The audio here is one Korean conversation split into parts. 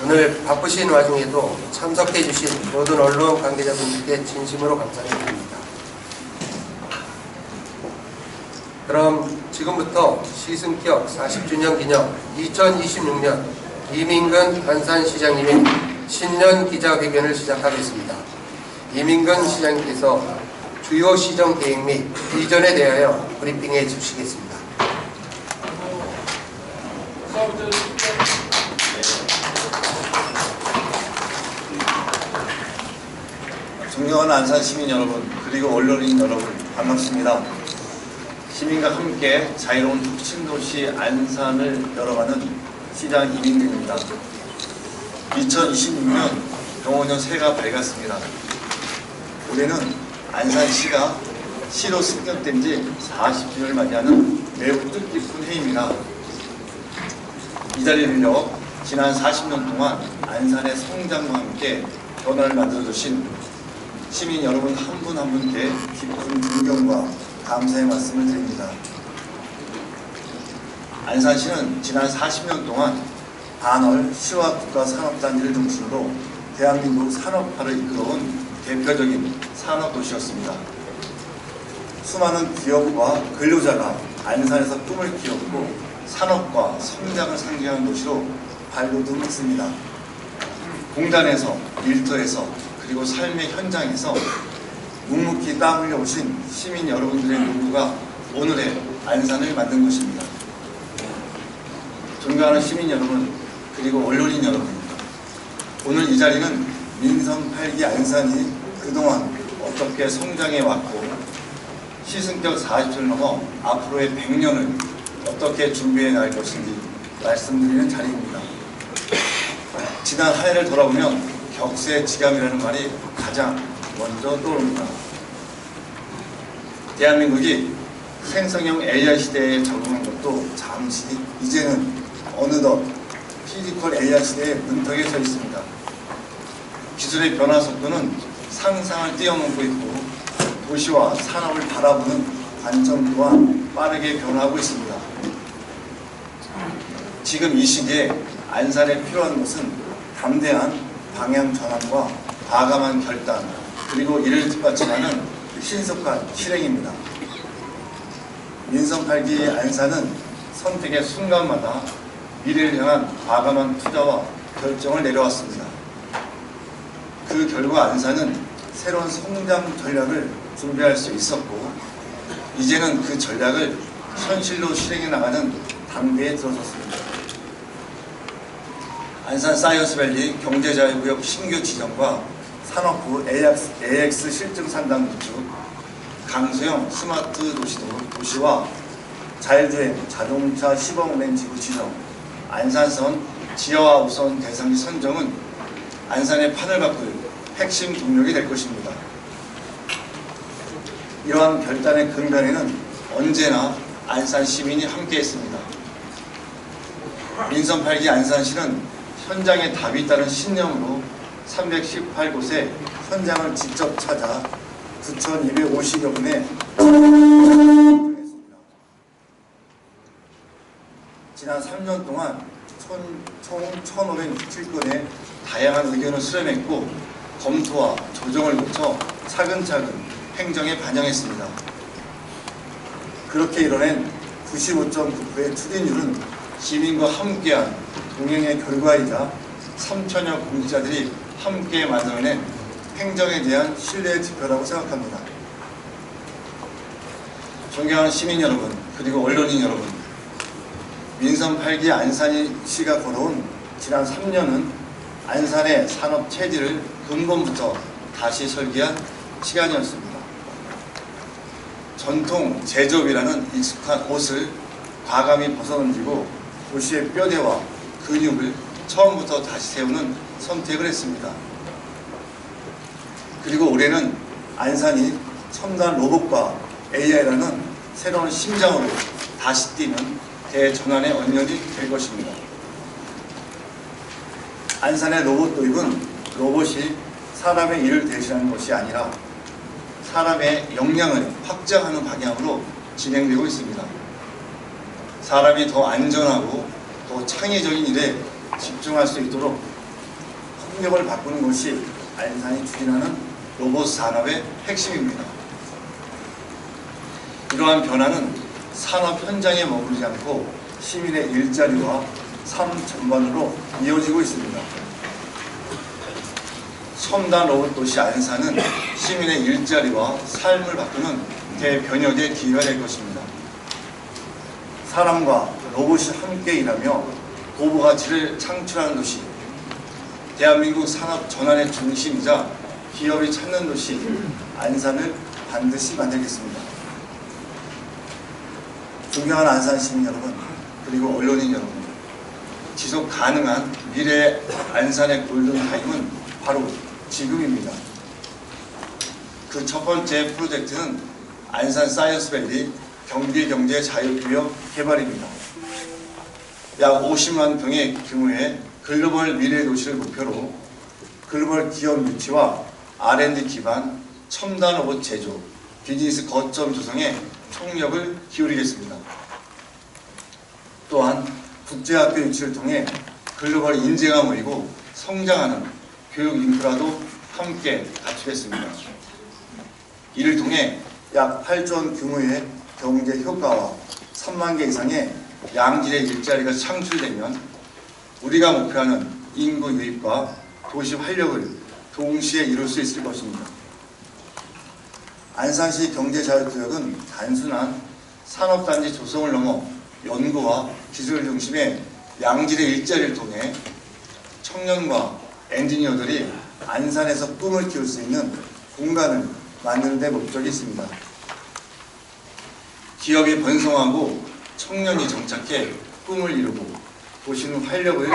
오늘 바쁘신 와중에도 참석해 주신 모든 언론 관계자분들께 진심으로 감사드립니다. 그럼 지금부터 시승격 40주년 기념 2026년 이민근 안산시장님의 신년 기자회견을 시작하겠습니다. 이민근 시장님께서 주요 시정 계획 및 비전에 대하여 브리핑해 주시겠습니다. 존경하는 안산 시민 여러분, 그리고 언론인 여러분, 반갑습니다. 시민과 함께 자유로운 혁신도시 안산을 열어가는 시장 이민근입니다. 2026년 병원년 새해가 밝았습니다. 올해는 안산시가 시로 승격된 지 40주년을 맞이하는 매우 뜻깊은 해입니다. 이 자리를 빌려 지난 40년 동안 안산의 성장과 함께 변화를 만들어주신 시민 여러분 한 분 한 분께 깊은 존경과 감사의 말씀을 드립니다. 안산시는 지난 40년 동안 반월 시와 국가산업단지를 중심으로 대한민국 산업화를 이끌어온 대표적인 산업도시였습니다. 수많은 기업과 근로자가 안산에서 꿈을 키웠고 산업과 성장을 상징하는 도시로 발돋움했습니다. 공단에서, 일터에서, 그리고 삶의 현장에서 묵묵히 땀 흘려 오신 시민 여러분들의 노고가 오늘의 안산을 만든 것입니다. 존경하는 시민 여러분, 그리고 언론인 여러분, 오늘 이 자리는 민선 8기 안산이 그동안 어떻게 성장해 왔고 시승격 40주를 넘어 앞으로의 100년을 어떻게 준비해 나갈 것인지 말씀드리는 자리입니다. 지난 한 해를 돌아보면 격세지감이라는 말이 가장 먼저 떠오릅니다. 대한민국이 생성형 AI 시대에 적응한 것도 잠시, 이제는 어느덧 피지컬 AI 시대의 문턱에 서 있습니다. 기술의 변화 속도는 상상을 뛰어넘고 있고 도시와 산업을 바라보는 관점 또한 빠르게 변화하고 있습니다. 지금 이 시기에 안산에 필요한 것은 담대한 방향 전환과 과감한 결단, 그리고 이를 뒷받침하는 신속한 실행입니다. 민선 8기 안산은 선택의 순간마다 미래를 향한 과감한 투자와 결정을 내려왔습니다. 그 결과 안산은 새로운 성장 전략을 준비할 수 있었고 이제는 그 전략을 현실로 실행해 나가는 단계에 들어섰습니다. 안산 사이언스밸리 경제자유구역 신규 지정과 산업부 AX 실증 산당 구축, 강소형 스마트 도시와 자율주행 자동차 시범운행 지구 지정, 안산선 지하화 우선 대상지 선정은 안산의 판을 바꿀 핵심 동력이 될 것입니다. 이러한 결단의 근간에는 언제나 안산 시민이 함께했습니다. 민선 8기 안산시는 현장에 답이 있다는 신념으로 318곳의 현장을 직접 찾아 9,250여 분의 정했습니다. 지난 3년 동안 총 1,567건의 다양한 의견을 수렴했고 검토와 조정을 거쳐 차근차근 행정에 반영했습니다. 그렇게 이뤄낸 95.9%의 추진율은 시민과 함께한 동행의 결과이자 3천여 공직자들이 함께 만들어낸 행정에 대한 신뢰의 지표라고 생각합니다. 존경하는 시민 여러분, 그리고 언론인 여러분, 민선 8기 안산시가 걸어온 지난 3년은 안산의 산업 체질을 근본부터 다시 설계한 시간이었습니다. 전통 제조업이라는 익숙한 옷을 과감히 벗어던지고 도시의 뼈대와 근육을 처음부터 다시 세우는 선택을 했습니다. 그리고 올해는 안산이 첨단 로봇과 AI라는 새로운 심장으로 다시 뛰는 대전환의 언년이 될 것입니다. 안산의 로봇 도입은 로봇이 사람의 일을 대신하는 것이 아니라 사람의 역량을 확장하는 방향으로 진행되고 있습니다. 사람이 더 안전하고 더 창의적인 일에 집중할 수 있도록 풍경을 바꾸는 것이 안산이 추진하는 로봇 산업의 핵심입니다. 이러한 변화는 산업 현장에 머무르지 않고 시민의 일자리와 삶 전반으로 이어지고 있습니다. 첨단 로봇 도시 안산은 시민의 일자리와 삶을 바꾸는 대변혁의 기회가 될 것입니다. 사람과 로봇이 함께 일하며 고부가치를 창출하는 도시, 대한민국 산업 전환의 중심이자 기업이 찾는 도시 안산을 반드시 만들겠습니다. 존경하는 안산 시민 여러분, 그리고 언론인 여러분, 지속 가능한 미래의 안산의 골든타임은 바로 지금입니다. 그 첫 번째 프로젝트는 안산 사이언스밸리 경기경제 자유구역 개발입니다. 약 50만 평의 규모의 글로벌 미래 도시를 목표로 글로벌 기업 유치와 R&D 기반 첨단 로봇 제조, 비즈니스 거점 조성에 총력을 기울이겠습니다. 또한 국제학교 유치를 통해 글로벌 인재가 모이고 성장하는 교육 인프라도 함께 갖추겠습니다. 이를 통해 약 8조 원 규모의 경제 효과와 3만 개 이상의 양질의 일자리가 창출되면 우리가 목표하는 인구 유입과 도시 활력을 동시에 이룰 수 있을 것입니다. 안산시 경제자유구역은 단순한 산업단지 조성을 넘어 연구와 기술 중심의 양질의 일자리를 통해 청년과 엔지니어들이 안산에서 꿈을 키울 수 있는 공간을 만드는 데 목적이 있습니다. 기업이 번성하고 청년이 정착해 꿈을 이루고 도시는 활력을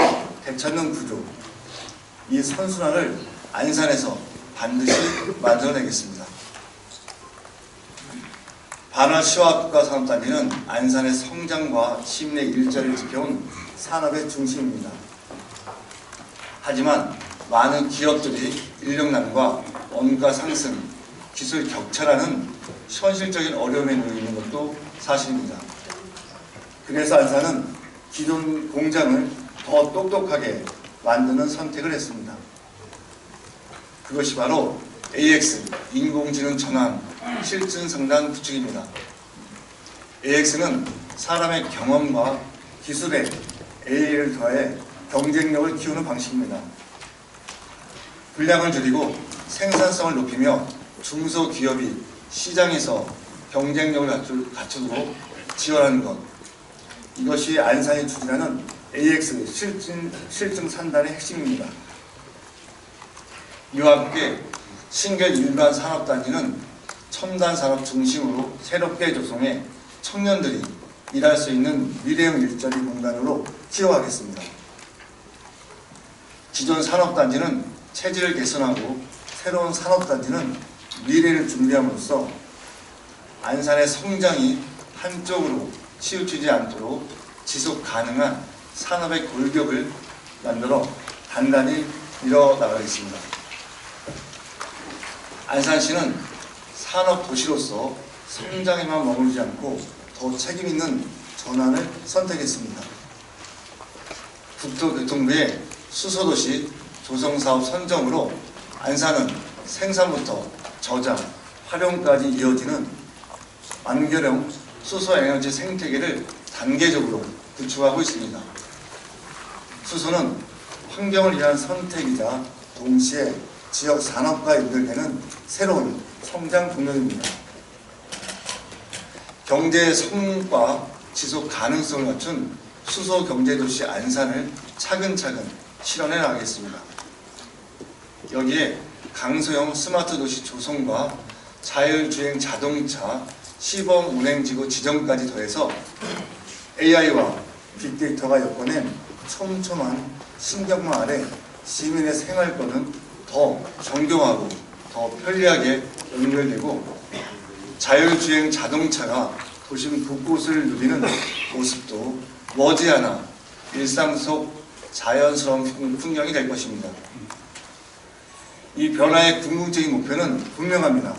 되찾는 구조, 이 선순환을 안산에서 반드시 만들어내겠습니다. 반환시화국가산업단지는 안산의 성장과 시민의 일자리를 지켜온 산업의 중심입니다. 하지만 많은 기업들이 인력난과 원가 상승, 기술 격차라는 현실적인 어려움에 놓여 있는 것도 사실입니다. 그래서 안산은 기존 공장을 더 똑똑하게 만드는 선택을 했습니다. 그것이 바로 AX, 인공지능 전환, 실증 상단 구축입니다. AX는 사람의 경험과 기술에 AI를 더해 경쟁력을 키우는 방식입니다. 분량을 줄이고 생산성을 높이며 중소기업이 시장에서 경쟁력을 갖추고 지원하는 것, 이것이 안산이 추진하는 AX 실증 산단의 핵심입니다. 이와 함께 신결 일반 산업단지는 첨단 산업 중심으로 새롭게 조성해 청년들이 일할 수 있는 미래형 일자리 공간으로 키워가겠습니다. 기존 산업단지는 체질을 개선하고 새로운 산업단지는 미래를 준비함으로써 안산의 성장이 한쪽으로 치우치지 않도록 지속 가능한 산업의 골격을 만들어 단단히 밀어나가겠습니다. 안산시는 산업도시로서 성장에만 머무르지 않고 더 책임있는 전환을 선택했습니다. 국토교통부의 수소도시 조성사업 선정으로 안산은 생산부터 저장, 활용까지 이어지는 완결형 수소에너지 생태계를 단계적으로 구축하고 있습니다. 수소는 환경을 위한 선택이자 동시에 지역 산업과 연결되는 새로운 성장 동력입니다. 경제의 성과 지속 가능성을 갖춘 수소 경제도시 안산을 차근차근 실현해 나가겠습니다. 여기에 강소형 스마트 도시 조성과 자율주행 자동차 시범 운행지구 지정까지 더해서 AI와 빅데이터가 엮어낸 촘촘한 신경망 아래 시민의 생활권은 더 정교하고 더 편리하게 연결되고 자율주행 자동차가 도심 곳곳을 누비는 모습도 머지않아 일상 속 자연스러운 풍경이 될 것입니다. 이 변화의 궁극적인 목표는 분명합니다.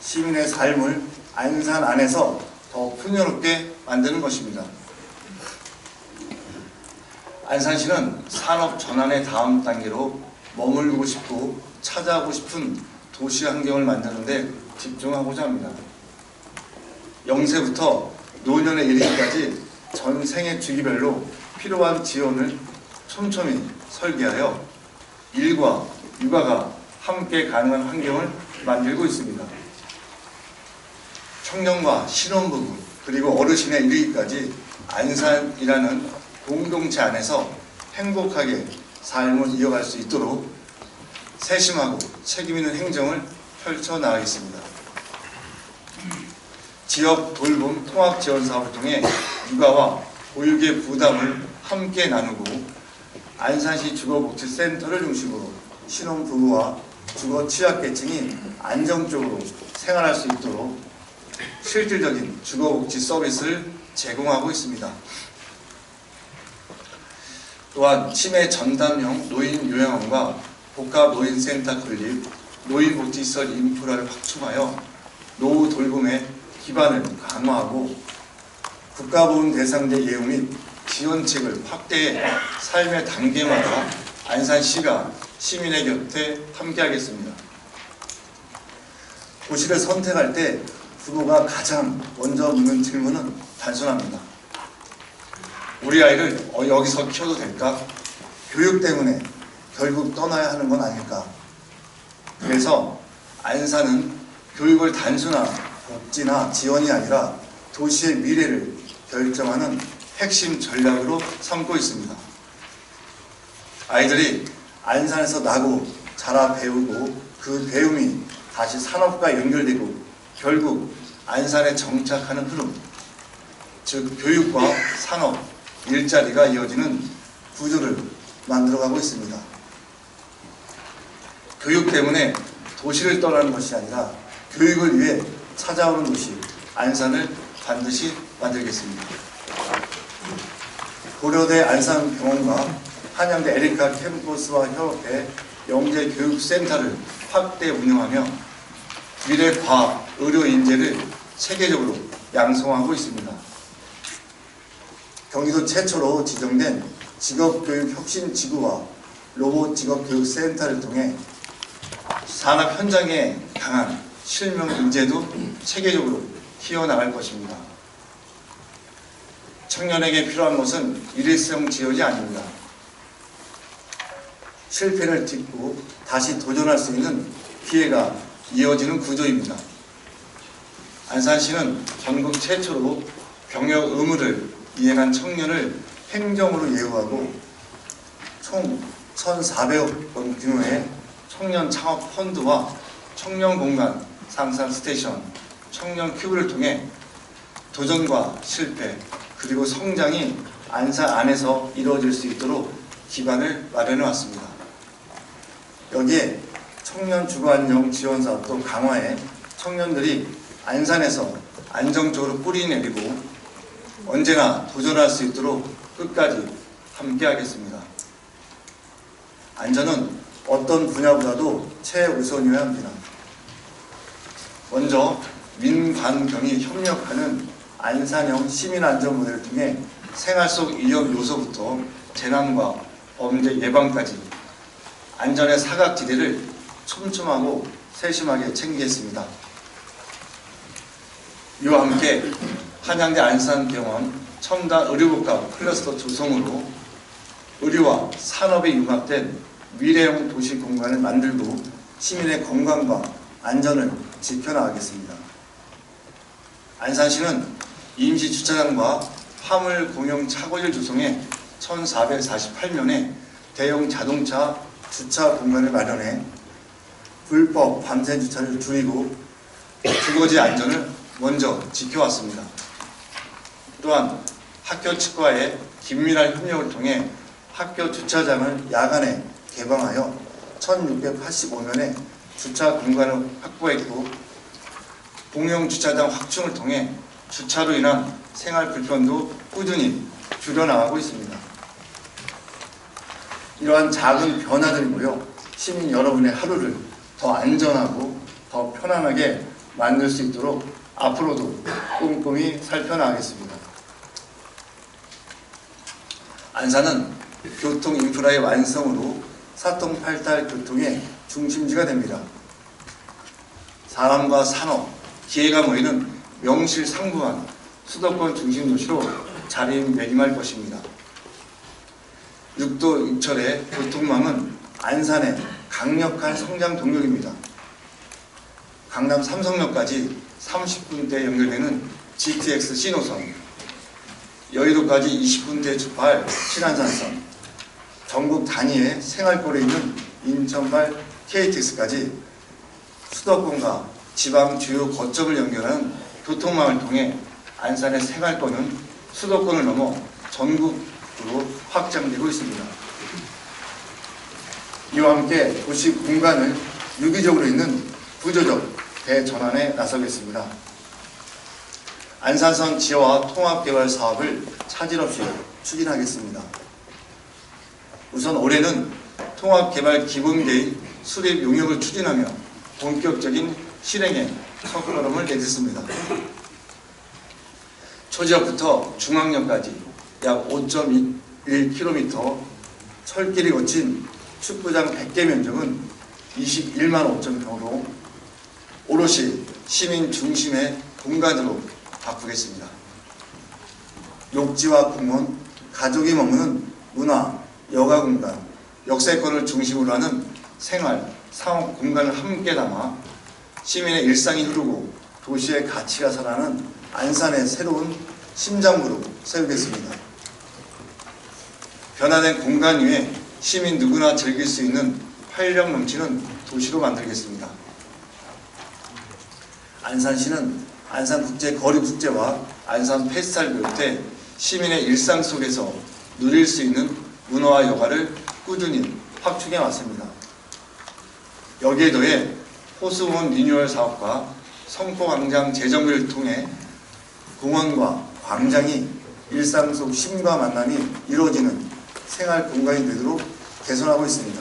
시민의 삶을 안산 안에서 더 풍요롭게 만드는 것입니다. 안산시는 산업 전환의 다음 단계로 머물고 싶고 찾아오고 싶은 도시 환경을 만드는 데 집중하고자 합니다. 0세부터 노년에 이르기까지 전 생애 주기별로 필요한 지원을 촘촘히 설계하여 일과 육아가 함께 가능한 환경을 만들고 있습니다. 청년과 신혼부부 그리고 어르신에 이르기까지 안산이라는 공동체 안에서 행복하게 삶을 이어갈 수 있도록 세심하고 책임있는 행정을 펼쳐나가겠습니다. 지역 돌봄 통합 지원 사업을 통해 육아와 보육의 부담을 함께 나누고 안산시 주거복지센터를 중심으로 신혼부부와 주거 취약계층이 안정적으로 생활할 수 있도록 실질적인 주거복지 서비스를 제공하고 있습니다. 또한 치매 전담형 노인 요양원과 복합 노인센터 건립, 노인복지시설 인프라를 확충하여 노후 돌봄의 기반을 강화하고 국가보훈 대상자 예우 및 지원책을 확대해 삶의 단계마다 안산시가 시민의 곁에 함께하겠습니다. 도시를 선택할 때 부모가 가장 먼저 묻는 질문은 단순합니다. 우리 아이를 여기서 키워도 될까? 교육 때문에 결국 떠나야 하는 건 아닐까? 그래서 안산은 교육을 단순한 복지나 지원이 아니라 도시의 미래를 결정하는 핵심 전략으로 삼고 있습니다. 아이들이 안산에서 나고 자라 배우고 그 배움이 다시 산업과 연결되고 결국 안산에 정착하는 흐름, 즉 교육과 산업, 일자리가 이어지는 구조를 만들어가고 있습니다. 교육 때문에 도시를 떠나는 것이 아니라 교육을 위해 찾아오는 도시, 안산을 반드시 만들겠습니다. 고려대 안산병원과 한양대 에리카 캠퍼스와 협업해 영재교육센터를 확대 운영하며 미래 과학, 의료 인재를 세계적으로 양성하고 있습니다. 경기도 최초로 지정된 직업교육혁신지구와 로봇직업교육센터를 통해 산업 현장에 강한 실명 인재도 체계적으로 키워나갈 것입니다. 청년에게 필요한 것은 일회성 지원이 아닙니다. 실패를 딛고 다시 도전할 수 있는 기회가 이어지는 구조입니다. 안산시는 전국 최초로 병역 의무를 이행한 청년을 행정으로 예우하고 총 1,400억 원 규모의 청년 창업 펀드와 청년 공간 상상 스테이션, 청년 큐브를 통해 도전과 실패 그리고 성장이 안산 안에서 이루어질 수 있도록 기반을 마련해 왔습니다. 여기에 청년 주거안정 지원 사업도 강화해 청년들이 안산에서 안정적으로 뿌리 내리고 언제나 도전할 수 있도록 끝까지 함께하겠습니다. 안전은 어떤 분야보다도 최우선이어야 합니다. 먼저 민관경이 협력하는 안산형 시민안전 모델을 통해 생활 속 위험 요소부터 재난과 범죄 예방까지 안전의 사각지대를 촘촘하고 세심하게 챙기겠습니다. 이와 함께 한양대 안산병원 첨단 의료국가 클러스터 조성으로 의료와 산업이 융합된 미래형 도시 공간을 만들고 시민의 건강과 안전을 지켜나가겠습니다. 안산시는 임시주차장과 화물 공용 차고지를 조성해 1448년에 대형 자동차 주차 공간을 마련해 불법 밤새 주차를 줄이고 주거지 안전을 먼저 지켜왔습니다. 또한 학교 측과의 긴밀한 협력을 통해 학교 주차장을 야간에 개방하여 1685년에 주차 공간을 확보했고 공용 주차장 확충을 통해 주차로 인한 생활 불편도 꾸준히 줄여나가고 있습니다. 이러한 작은 변화들이 모여 시민 여러분의 하루를 더 안전하고 더 편안하게 만들 수 있도록 앞으로도 꼼꼼히 살펴나가겠습니다. 안산은 교통 인프라의 완성으로 사통팔달 교통의 중심지가 됩니다. 사람과 산업, 기회가 모이는 명실상부한 수도권 중심 도시로 자리매김할 것입니다. 6도 6철의 교통망은 안산의 강력한 성장 동력입니다. 강남 삼성역까지 30분대에 연결되는 GTX C노선, 여의도까지 20분대에 주파할 신안산선, 전국 단위의 생활권에 있는 인천발 KTX까지 수도권과 지방 주요 거점을 연결하는 교통망을 통해 안산의 생활권은 수도권을 넘어 전국으로 확장되고 있습니다. 이와 함께 도시 공간을 유기적으로 있는 구조적 대전환에 나서겠습니다. 안산선 지하화 통합개발 사업을 차질 없이 추진하겠습니다. 우선 올해는 통합개발 기본계획 수립 용역을 추진하며 본격적인 실행에 첫걸음을 내딛습니다. 초지역부터 중앙역까지 약 5.1km 철길이 거친 축구장 100개 면적은 21만 5천 평으로 오롯이 시민 중심의 공간으로 바꾸겠습니다. 녹지와 공원, 가족이 머무는 문화, 여가 공간, 역세권을 중심으로 하는 생활, 상업 공간을 함께 담아 시민의 일상이 흐르고 도시의 가치가 살아나는 안산의 새로운 심장부로 세우겠습니다. 변화된 공간 위에 시민 누구나 즐길 수 있는 활력 넘치는 도시로 만들겠습니다. 안산시는 안산국제거리국제와 안산 페스티벌을 비롯해 시민의 일상 속에서 누릴 수 있는 문화와 여가를 꾸준히 확충해 왔습니다. 여기에 더해 호수공원 리뉴얼 사업과 성포광장 재정비를 통해 공원과 광장이 일상 속 쉼과 만남이 이루어지는 생활 공간이 되도록 개선하고 있습니다.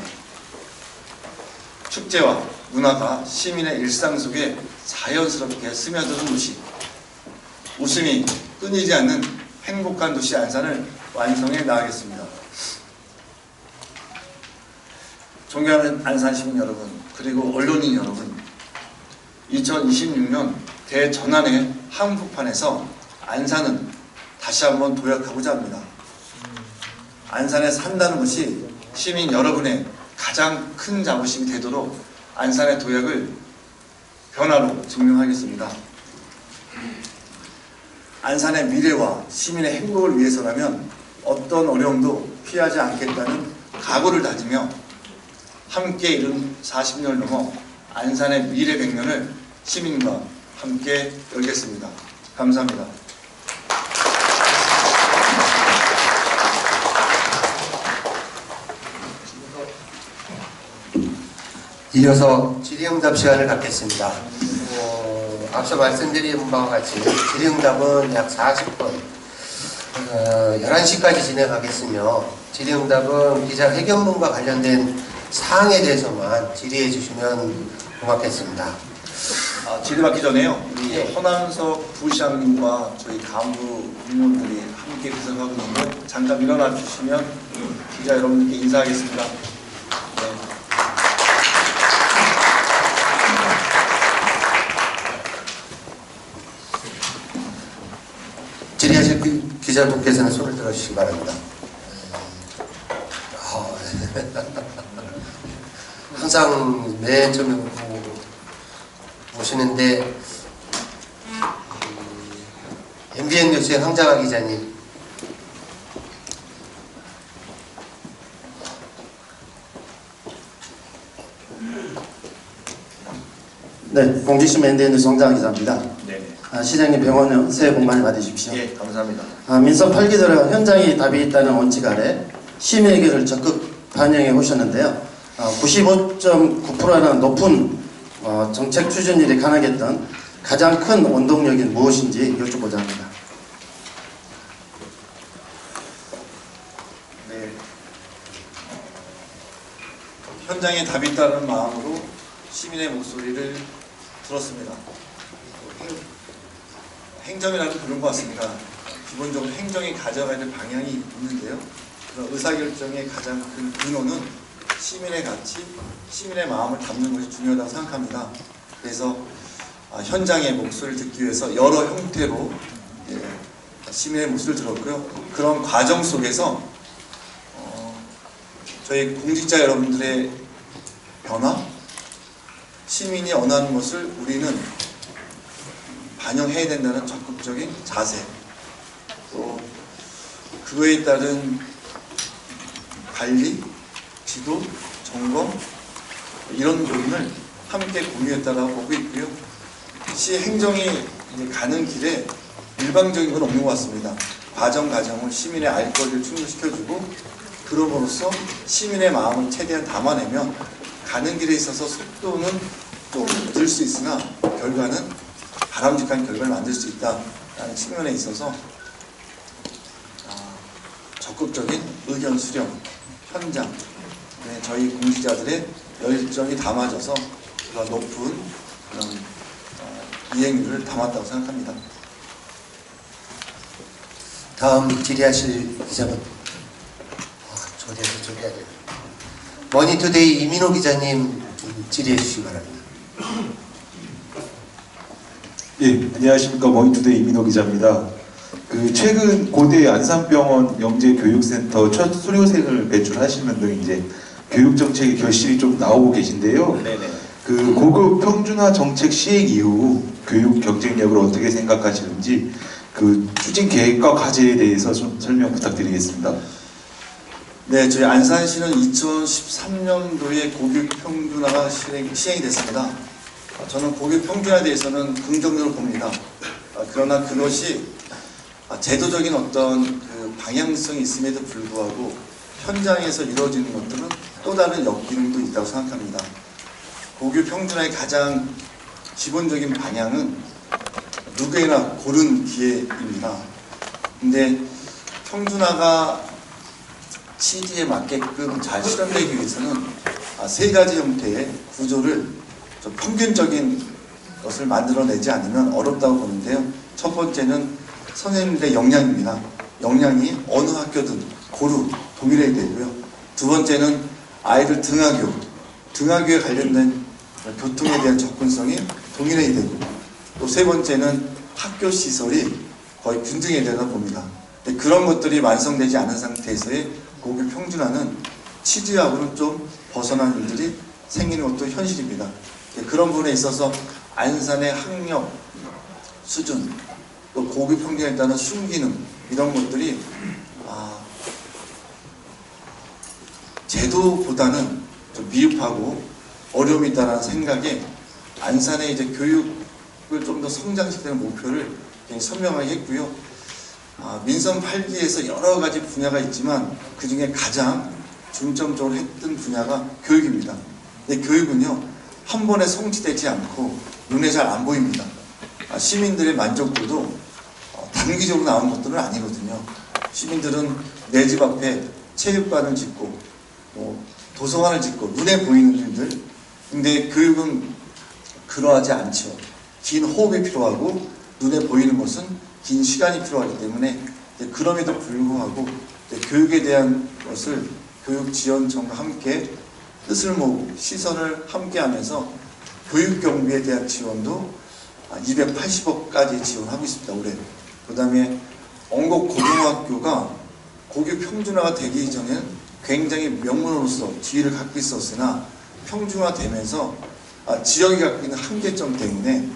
축제와 문화가 시민의 일상 속에 자연스럽게 스며드는 도시, 웃음이 끊이지 않는 행복한 도시 안산을 완성해 나가겠습니다. 존경하는 안산 시민 여러분, 그리고 언론인 여러분, 2026년 대전환의 한복판에서 안산은 다시 한번 도약하고자 합니다. 안산에 산다는 것이 시민 여러분의 가장 큰 자부심이 되도록 안산의 도약을 변화로 증명하겠습니다. 안산의 미래와 시민의 행복을 위해서라면 어떤 어려움도 피하지 않겠다는 각오를 다지며 함께 이룬 40년을 넘어 안산의 미래 100년을 시민과 함께 열겠습니다. 감사합니다. 이어서 질의응답 시간을 갖겠습니다. 앞서 말씀드린 바와 같이 질의응답은 약 40분, 11시까지 진행하겠으며 질의응답은 기자회견문과 관련된 사항에 대해서만 질의해 주시면 고맙겠습니다. 질의받기 전에요. 우리 허남석 부시장님과 저희 간부 임원들이 함께 구성하고 있는데 잠깐 일어나 주시면 기자 여러분께 인사하겠습니다. 질의하실 기자분께서는 손을 들어주시기 바랍니다. 항상 맨 처음에 오시는데 MBN 뉴스의 황자가 기자님, 네, 공지심 MBN 뉴스 황자가 기자입니다. 네. 시장님 병원은 새해 복 많이 받으십시오. 예, 감사합니다. 민선 8기들은 현장에 답이 있다는 원칙 아래 시민의 의견을 적극 반영해 오셨는데요. 95.9%라는 높은 정책 추진일이 가능했던 가장 큰 원동력이 무엇인지 여쭙고자 합니다. 네. 현장에 답이 있다는 마음으로 시민의 목소리를 들었습니다. 행정이라도 그런 것 같습니다. 기본적으로 행정이 가져가야 될 방향이 있는데요. 그런 의사결정의 가장 큰 근원은 시민의 가치, 시민의 마음을 담는 것이 중요하다고 생각합니다. 그래서 현장의 목소리를 듣기 위해서 여러 형태로 시민의 목소리를 들었고요. 그런 과정 속에서 저희 공직자 여러분들의 변화, 시민이 원하는 것을 우리는 반영해야 된다는 적극적인 자세, 또 그거에 따른 관리, 지도, 점검 이런 부분을 함께 공유했다고 보고 있고요. 시 행정이 이제 가는 길에 일방적인 건 없는 것 같습니다. 과정을 시민의 알 권리를 충족시켜주고 그럼으로써 시민의 마음을 최대한 담아내면 가는 길에 있어서 속도는 좀 늦을 수 있으나 결과는 바람직한 결과를 만들 수 있다는 측면에 있어서 적극적인 의견 수렴, 현장, 저희 공직자들의 열정이 담아져서 그런 높은 그런 이행률을 담았다고 생각합니다. 다음 질의하실 기자분. 저기야 돼요. 머니투데이 이민호 기자님 질의해 주시기 바랍니다. 예, 안녕하십니까. 머니투데이 이민호 기자입니다. 최근 고대 안산병원 영재교육센터 첫 수료생을 배출하시는 등 이제 교육 정책의 결실이 좀 나오고 계신데요. 네네. 고급 평준화 정책 시행 이후 교육 경쟁력을 어떻게 생각하시는지 추진 계획과 과제에 대해서 좀 설명 부탁드리겠습니다. 네, 저희 안산시는 2013년도에 고교 평준화가 시행이 됐습니다. 저는 고교 평준화에 대해서는 긍정적으로 봅니다. 그러나 그것이 제도적인 어떤 방향성이 있음에도 불구하고 현장에서 이루어지는 것들은 또 다른 역기능도 있다고 생각합니다. 고교 평준화의 가장 기본적인 방향은 누구에나 고른 기회입니다. 근데 평준화가 취지에 맞게끔 잘 실현되기 위해서는 세 가지 형태의 구조를 좀 평균적인 것을 만들어내지 않으면 어렵다고 보는데요. 첫 번째는 선생님들의 역량입니다. 역량이 어느 학교든 고루 동일해야 되고요. 두 번째는 아이들 등하교에 관련된 교통에 대한 접근성이 동일해야 되고, 또 세 번째는 학교 시설이 거의 균등해야 되다 봅니다. 그런 것들이 완성되지 않은 상태에서의 고교 평준화는 취지하고는 좀 벗어난 일들이 생기는 것도 현실입니다. 그런 부분에 있어서 안산의 학력 수준, 또 고교 평준화에 따른 순기능 이런 것들이 제도보다는 좀 미흡하고 어려움이 있다는 생각에 안산의 이제 교육을 좀 더 성장시키는 목표를 굉장히 선명하게 했고요. 민선 8기에서 여러 가지 분야가 있지만 그 중에 가장 중점적으로 했던 분야가 교육입니다. 근데 교육은요, 한 번에 성취되지 않고 눈에 잘 안 보입니다. 시민들의 만족도도 단기적으로 나온 것들은 아니거든요. 시민들은 내 집 앞에 체육관을 짓고 도서관을 짓고 눈에 보이는 일들, 근데 교육은 그러하지 않죠. 긴 호흡이 필요하고 눈에 보이는 것은 긴 시간이 필요하기 때문에 그럼에도 불구하고 교육에 대한 것을 교육지원청과 함께 뜻을 모으고 시선을 함께 하면서 교육경비에 대한 지원도 280억까지 지원하고 있습니다. 올해. 그 다음에 엉곡고등학교가 고교 평준화가 되기 전에는 굉장히 명문으로서 지위를 갖고 있었으나 평준화되면서 지역이 갖고 있는 한계점 때문에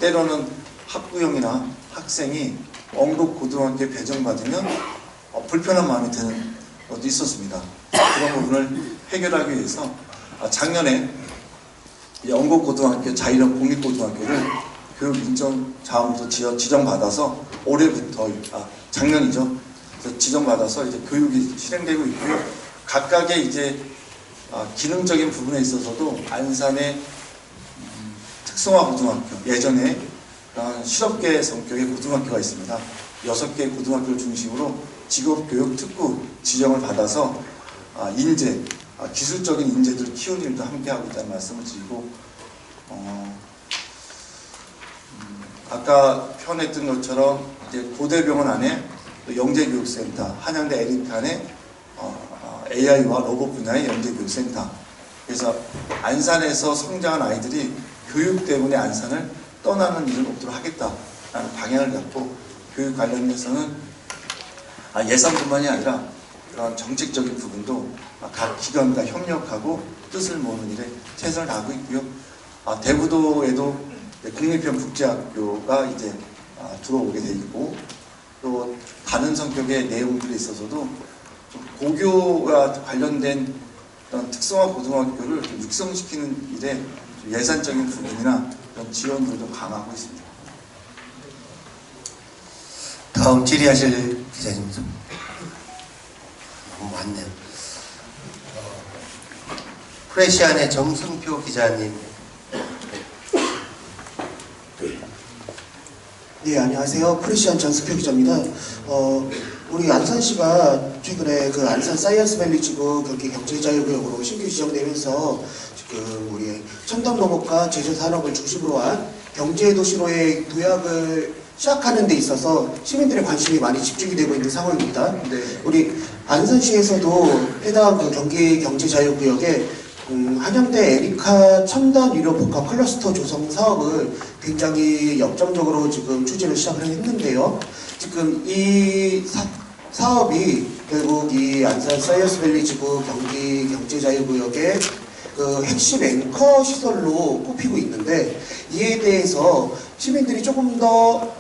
때로는 학부형이나 학생이 엉곡고등학교에 배정받으면 불편한 마음이 드는 것도 있었습니다. 그런 부분을 해결하기 위해서 작년에 엉곡고등학교 자율형 공립고등학교를 교육인정자원부터 지정받아서 올해부터 작년이죠. 지정받아서 이제 교육이 실행되고 있고요. 각각의 이제 기능적인 부분에 있어서도 안산의 특성화 고등학교, 예전에 실업계 성격의 고등학교가 있습니다. 6개의 고등학교를 중심으로 직업교육 특구 지정을 받아서 인재, 기술적인 인재들을 키우는 일도 함께 하고 있다는 말씀을 드리고, 아까 표현했던 것처럼 이제 고대병원 안에 영재교육센터, 한양대 에리칸의 AI와 로봇 분야의 영재교육센터. 그래서 안산에서 성장한 아이들이 교육 때문에 안산을 떠나는 일은 없도록 하겠다라는 방향을 갖고 교육 관련해서는 예산뿐만이 아니라 그런 정책적인 부분도 각 기관과 협력하고 뜻을 모으는 일에 최선을 다하고 있고요. 대부도에도 국립형 국제학교가 이제 들어오게 돼 있고, 또 다른 성격의 내용들에 있어서도 좀 고교와 관련된 그런 특성화 고등학교를 좀 육성시키는 일에 예산적인 부분이나 그런 지원들도 강화하고 있습니다. 다음 질의하실 기자님입니다. 너무 많네요. 프레시안의 정승표 기자님. 네, 안녕하세요. 프레시안 정승표 기자입니다. 우리 안산시가 최근에 그 안산 사이언스밸리 지구 경기 경제자유구역으로 신규 지정되면서 지금 우리 첨단 로봇과 제조 산업을 중심으로 한 경제도시로의 도약을 시작하는 데 있어서 시민들의 관심이 많이 집중이 되고 있는 상황입니다. 네. 우리 안산시에서도 해당 그 경기 경제자유구역에 한양대 에리카 첨단 의료 복합 클러스터 조성 사업을 굉장히 역점적으로 지금 추진을 시작을 했는데요. 지금 이 사업이 결국 이 안산 사이언스밸리 지구 경기 경제자유구역의 그 핵심 앵커 시설로 꼽히고 있는데, 이에 대해서 시민들이 조금 더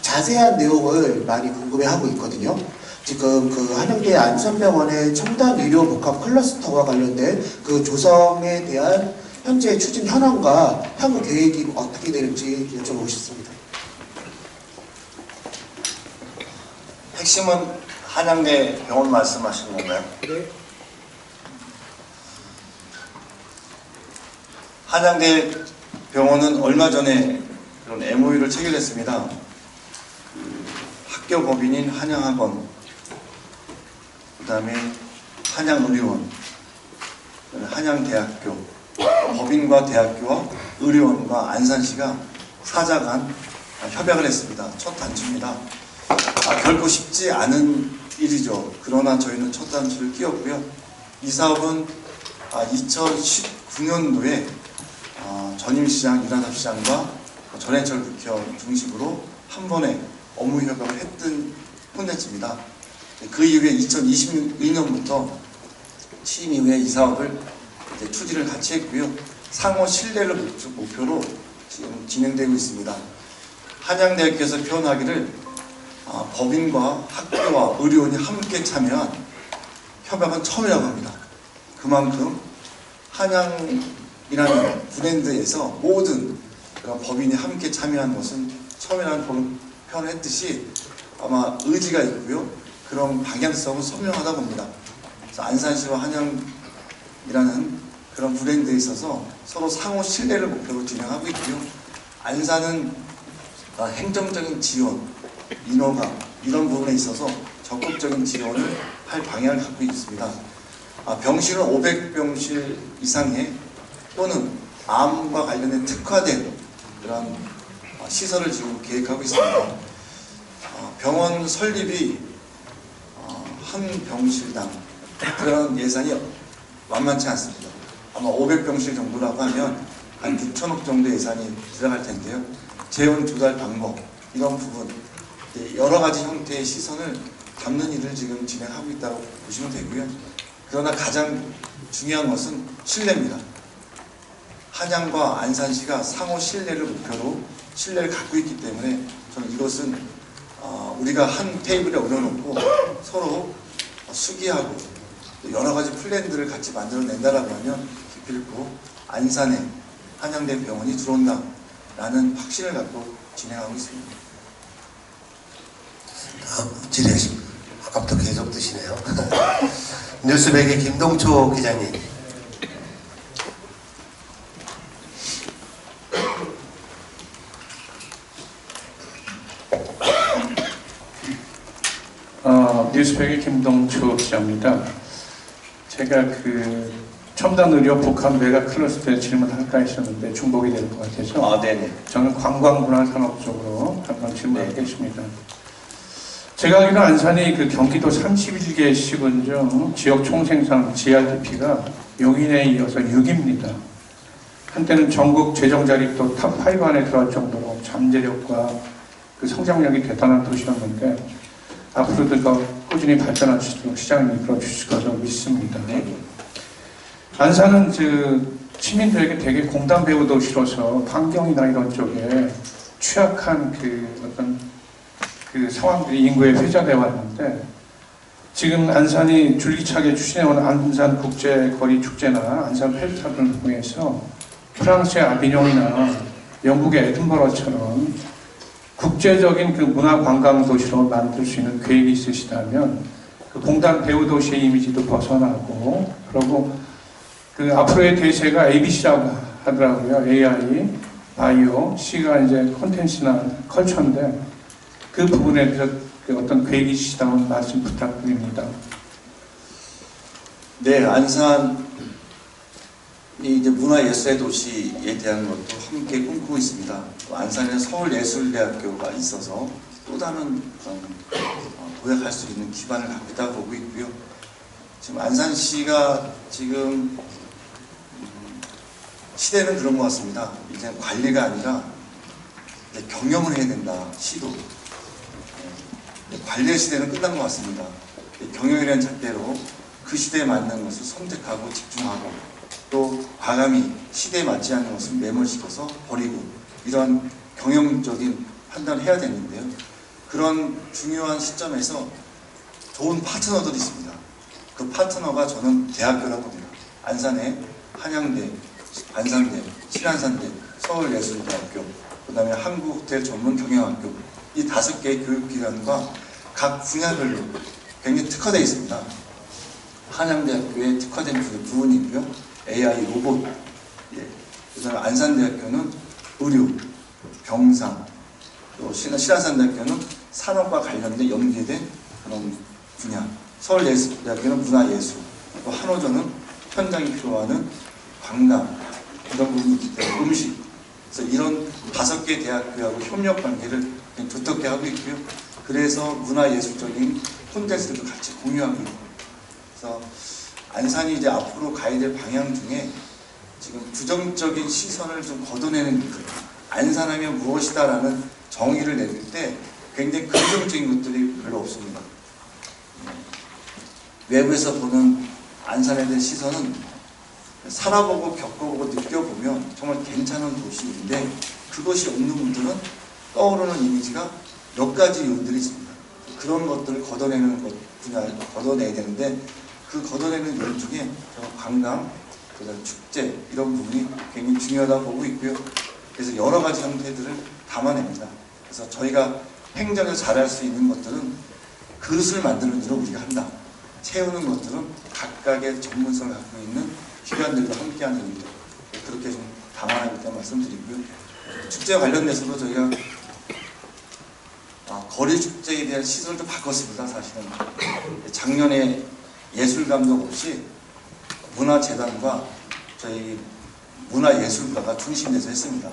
자세한 내용을 많이 궁금해하고 있거든요. 지금 그 한양대 안산병원의 첨단 의료 복합 클러스터와 관련된 그 조성에 대한 현재 추진 현황과 향후 계획이 어떻게 되는지 여쭤보고 싶습니다. 핵심은 한양대 병원 말씀하시는 건가요? 네. 한양대 병원은 얼마 전에 그런 MOU를 체결했습니다. 학교 법인인 한양학원, 그 다음에 한양의료원, 한양대학교, 법인과 대학교와 의료원과 안산시가 사자간 협약을 했습니다. 첫 단추입니다. 결코 쉽지 않은 일이죠. 그러나 저희는 첫 단추를 끼웠고요. 이 사업은 2019년도에 전임시장, 이라섭시장과 전해철 국회의원 중심으로 한 번에 업무 협약을 했던 콘텐츠입니다. 그 이후에 2022년부터 취임 이후에 이 사업을 이제 추진을 같이 했고요. 상호 신뢰를 목표로 지금 진행되고 있습니다. 한양대학교에서 표현하기를 법인과 학교와 의료원이 함께 참여한 협약은 처음이라고 합니다. 그만큼 한양이라는 브랜드에서 모든 그런 법인이 함께 참여한 것은 처음이라는 표현을 했듯이 아마 의지가 있고요. 그런 방향성은 선명하다 봅니다. 그래서 안산시와 한양이라는 그런 브랜드에 있어서 서로 상호 신뢰를 목표로 진행하고 있고요. 안산은 행정적인 지원, 인허가 이런 부분에 있어서 적극적인 지원을 할 방향을 갖고 있습니다. 병실은 500병실 이상의 또는 암과 관련된 특화된 그런 시설을 지금 계획하고 있습니다. 병원 설립이 한 병실당 그런 예산이 만만치 않습니다. 아마 500병실 정도라고 하면 한 6천억 정도 예산이 들어갈 텐데요. 재원 조달 방법 이런 부분 여러 가지 형태의 시선을 담는 일을 지금 진행하고 있다고 보시면 되고요. 그러나 가장 중요한 것은 신뢰입니다. 한양과 안산시가 상호 신뢰를 목표로 신뢰를 갖고 있기 때문에 저는 이것은 우리가 한 테이블에 올려놓고 서로 수기하고 여러 가지 플랜들을 같이 만들어낸다라고 하면 기필코 안산에 한양대 병원이 들어온다라는 확신을 갖고 진행하고 있습니다. 다음 질의하십니다. 아까부터 계속 드시네요. 뉴스백의 김동초 기자님. 뉴스백의 김동초 기자입니다. 제가 그 첨단 의료 복합 메가 클러스터에 질문할까 했었는데 중복이 될 것 같아서 네네. 저는 관광문화산업 쪽으로 한번 질문하겠습니다. 제가 알기로 안산이 그 경기도 31개 시군 중 지역 총생산 GRDP가 용인에 이어서 6위입니다. 한때는 전국 재정 자립도 탑5 안에 들어갈 정도로 잠재력과 그 성장력이 대단한 도시였는데 앞으로도 더 꾸준히 발전할 수 있도록 시장을 이끌어 주실 거라고 믿습니다. 안산은 시민들에게 되게 공단 배후 도시로서 환경이나 이런 쪽에 취약한 그 어떤 그 상황들이 인구에 회자되어 왔는데 지금 안산이 줄기차게 추진해온 안산 국제거리 축제나 안산 페스타를 통해서 프랑스의 아비뇽이나 영국의 에든버러처럼 국제적인 그 문화 관광 도시로 만들 수 있는 계획이 있으시다면 그 공단 배후 도시의 이미지도 벗어나고 그리고 그 앞으로의 대세가 ABC라고 하더라고요. AI, 바이오, C가 이제 콘텐츠나 컬처인데 그 부분에 대해서 그 어떤 계획이 있으시다면 말씀 부탁드립니다. 네, 안산이 이제 문화예술의 도시에 대한 것도 함께 꿈꾸고 있습니다. 또 안산에 서울예술대학교가 있어서 또 다른 도약할 수 있는 기반을 갖고 있다고 보고 있고요. 지금 안산시가 지금 시대는 그런 것 같습니다. 이제 관리가 아니라 이제 경영을 해야 된다. 시도. 관리의 시대는 끝난 것 같습니다. 경영이라는 잣대로 그 시대에 맞는 것을 선택하고 집중하고 또 과감히 시대에 맞지 않는 것을 매몰시켜서 버리고 이런 경영적인 판단을 해야 되는데요. 그런 중요한 시점에서 좋은 파트너들이 있습니다. 그 파트너가 저는 대학교라고 봅니다. 안산에 한양대, 안산대, 신안산대, 서울예술대학교, 그 다음에 한국호텔전문경영학교 이 5개의 교육기관과 각 분야별로 굉장히 특화되어 있습니다. 한양대학교에 특화된 부분이 있고요. AI, 로봇, 그 다음에 안산대학교는 의료, 병상, 또 신안산대학교는 산업과 관련된 연계된 그런 분야, 서울예술대학교는 문화예술, 또 한호전은 현장이 필요하는 관광, 이런 부분이 있기 때문에 음식, 그래서 이런 5개 대학교하고 협력 관계를 두텁게 하고 있고요. 그래서 문화예술적인 콘텐츠들도 같이 공유하고 있고, 그래서 안산이 이제 앞으로 가야 될 방향 중에 지금 부정적인 시선을 좀 걷어내는 안산하면 무엇이다라는 정의를 내릴 때 굉장히 긍정적인 것들이 별로 없습니다. 외부에서 보는 안산에 대한 시선은 살아보고 겪어보고 느껴보면 정말 괜찮은 도시인데 그것이 없는 분들은 떠오르는 이미지가 몇 가지 요인들이 있습니다. 그런 것들을 걷어내는 걷어내야 되는데 그 걷어내는 요인 중에 관광, 그다음 축제 이런 부분이 굉장히 중요하다고 보고 있고요. 그래서 여러 가지 형태들을 담아냅니다. 그래서 저희가 행정을 잘할 수 있는 것들은 그릇을 만드는 일을 우리가 한다. 채우는 것들은 각각의 전문성을 갖고 있는 기관들과 함께하는 일들 그렇게 좀 담아내겠다는 말씀드리고요. 축제와 관련돼서도 저희가 거리 축제에 대한 시선을 좀 바꿨습니다. 사실은 작년에 예술감독 없이 문화재단과 저희 문화예술가가 중심돼서 했습니다.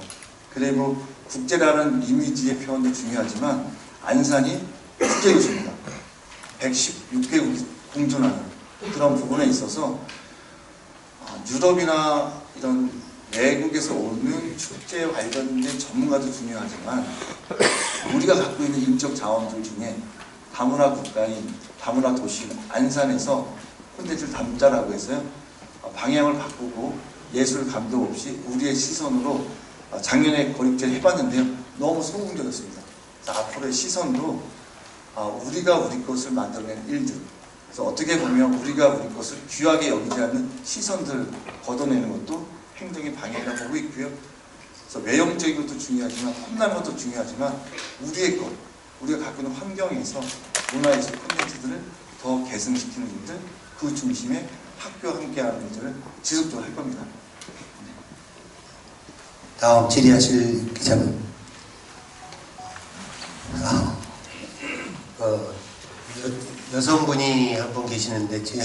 그래 뭐 국제라는 이미지의 표현도 중요하지만 안산이 국제도시입니다. 116개국이 공존하는 그런 부분에 있어서 유럽이나 이런 외국에서 오는 축제에 관련된 전문가도 중요하지만 우리가 갖고 있는 인적 자원들 중에 다문화 국가인 다문화 도시 안산에서 콘텐츠를 담자라고 해서요. 방향을 바꾸고 예술 감독 없이 우리의 시선으로 작년에 거리축제를 해봤는데요. 너무 성공적이었습니다. 그래서 앞으로의 시선도 우리가 우리 것을 만들어낸 일들, 그래서 어떻게 보면 우리가 우리 것을 귀하게 여기지 않는 시선들 걷어내는 것도 행정의 방향이라고 보고 있고요. 그래서 외형적인 것도 중요하지만 험난한 것도 중요하지만 우리의 것, 우리가 갖고 있는 환경에서 문화예술 콘텐츠들을 더 개선시키는 일들, 그 중심에 학교와 함께하는 일들을 지속적으로 할 겁니다. 다음 질의하실 기자는 여성분이 한 분 계시는데 지금